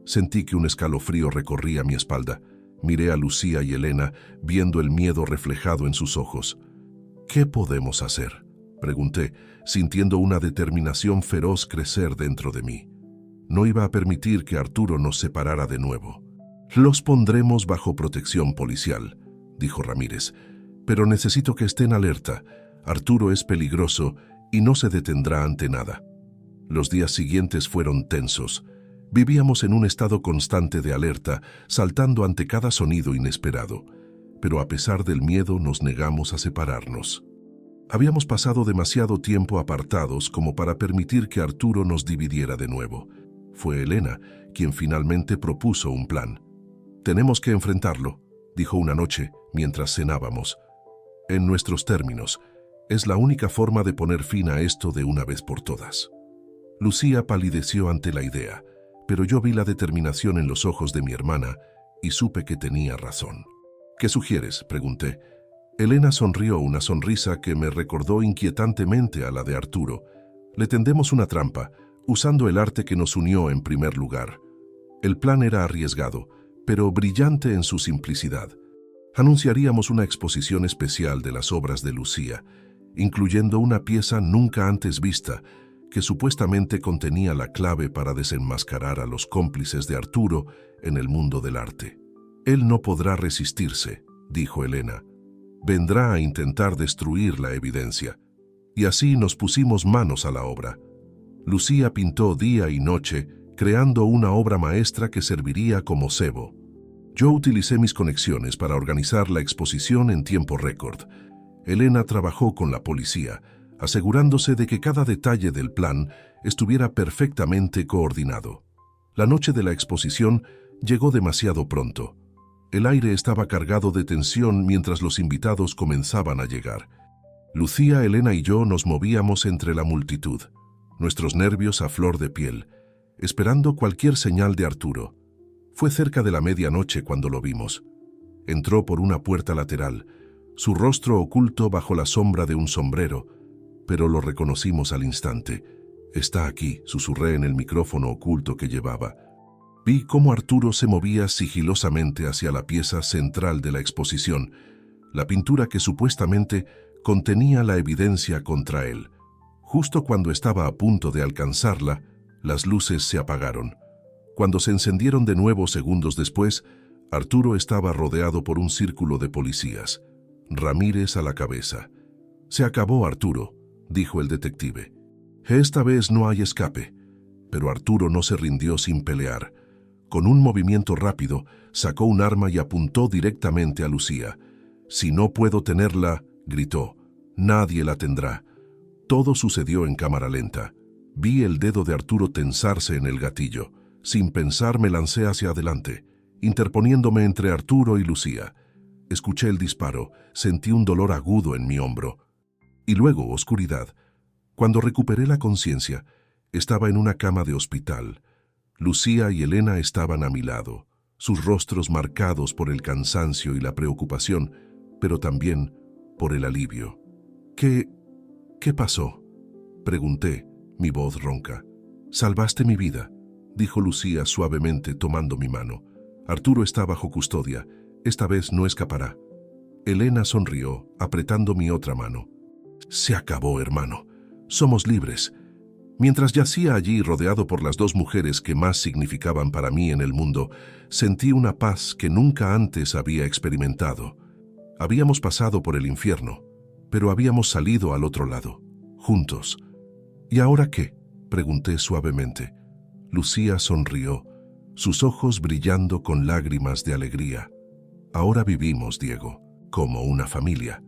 Sentí que un escalofrío recorría mi espalda. Miré a Lucía y Elena, viendo el miedo reflejado en sus ojos. «¿Qué podemos hacer?», pregunté, sintiendo una determinación feroz crecer dentro de mí. No iba a permitir que Arturo nos separara de nuevo. «Los pondremos bajo protección policial», dijo Ramírez, «pero necesito que estén alerta. Arturo es peligroso y no se detendrá ante nada». Los días siguientes fueron tensos. Vivíamos en un estado constante de alerta, saltando ante cada sonido inesperado. Pero a pesar del miedo nos negamos a separarnos. Habíamos pasado demasiado tiempo apartados como para permitir que Arturo nos dividiera de nuevo. Fue Elena quien finalmente propuso un plan. «Tenemos que enfrentarlo», dijo una noche mientras cenábamos. «En nuestros términos, es la única forma de poner fin a esto de una vez por todas». Lucía palideció ante la idea, pero yo vi la determinación en los ojos de mi hermana y supe que tenía razón. «¿Qué sugieres?», pregunté. Elena sonrió una sonrisa que me recordó inquietantemente a la de Arturo. «Le tendemos una trampa, usando el arte que nos unió en primer lugar». El plan era arriesgado, pero brillante en su simplicidad. Anunciaríamos una exposición especial de las obras de Lucía, incluyendo una pieza nunca antes vista, que supuestamente contenía la clave para desenmascarar a los cómplices de Arturo en el mundo del arte. «Él no podrá resistirse», dijo Elena. «Vendrá a intentar destruir la evidencia». Y así nos pusimos manos a la obra. Lucía pintó día y noche, creando una obra maestra que serviría como cebo. Yo utilicé mis conexiones para organizar la exposición en tiempo récord. Elena trabajó con la policía, asegurándose de que cada detalle del plan estuviera perfectamente coordinado. La noche de la exposición llegó demasiado pronto. El aire estaba cargado de tensión mientras los invitados comenzaban a llegar. Lucía, Elena y yo nos movíamos entre la multitud, nuestros nervios a flor de piel, esperando cualquier señal de Arturo. Fue cerca de la medianoche cuando lo vimos. Entró por una puerta lateral, su rostro oculto bajo la sombra de un sombrero, pero lo reconocimos al instante. «Está aquí», susurré en el micrófono oculto que llevaba. Vi cómo Arturo se movía sigilosamente hacia la pieza central de la exposición, la pintura que supuestamente contenía la evidencia contra él. Justo cuando estaba a punto de alcanzarla, las luces se apagaron. Cuando se encendieron de nuevo segundos después, Arturo estaba rodeado por un círculo de policías. Ramírez a la cabeza. «Se acabó, Arturo», dijo el detective. «Esta vez no hay escape». Pero Arturo no se rindió sin pelear. Con un movimiento rápido, sacó un arma y apuntó directamente a Lucía. «Si no puedo tenerla», gritó, «nadie la tendrá». Todo sucedió en cámara lenta. Vi el dedo de Arturo tensarse en el gatillo. Sin pensar me lancé hacia adelante, interponiéndome entre Arturo y Lucía. Escuché el disparo, sentí un dolor agudo en mi hombro. Y luego oscuridad. Cuando recuperé la conciencia, estaba en una cama de hospital. Lucía y Elena estaban a mi lado. sus rostros marcados por el cansancio y la preocupación, pero también por el alivio. ¿Qué pasó?, pregunté, mi voz ronca. «Salvaste mi vida», dijo Lucía suavemente tomando mi mano. «Arturo está bajo custodia. Esta vez no escapará». Elena sonrió, apretando mi otra mano. «Se acabó, hermano. Somos libres». Mientras yacía allí rodeado por las dos mujeres que más significaban para mí en el mundo, sentí una paz que nunca antes había experimentado. Habíamos pasado por el infierno, pero habíamos salido al otro lado, juntos. «¿Y ahora qué?», pregunté suavemente. Lucía sonrió, sus ojos brillando con lágrimas de alegría. «Ahora vivimos, Diego, como una familia».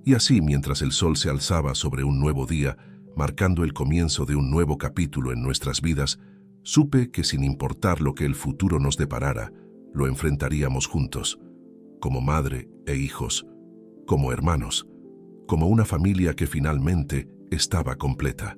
Y así, mientras el sol se alzaba sobre un nuevo día, marcando el comienzo de un nuevo capítulo en nuestras vidas, supe que sin importar lo que el futuro nos deparara, lo enfrentaríamos juntos, como madre e hijos, como hermanos, como una familia que finalmente estaba completa.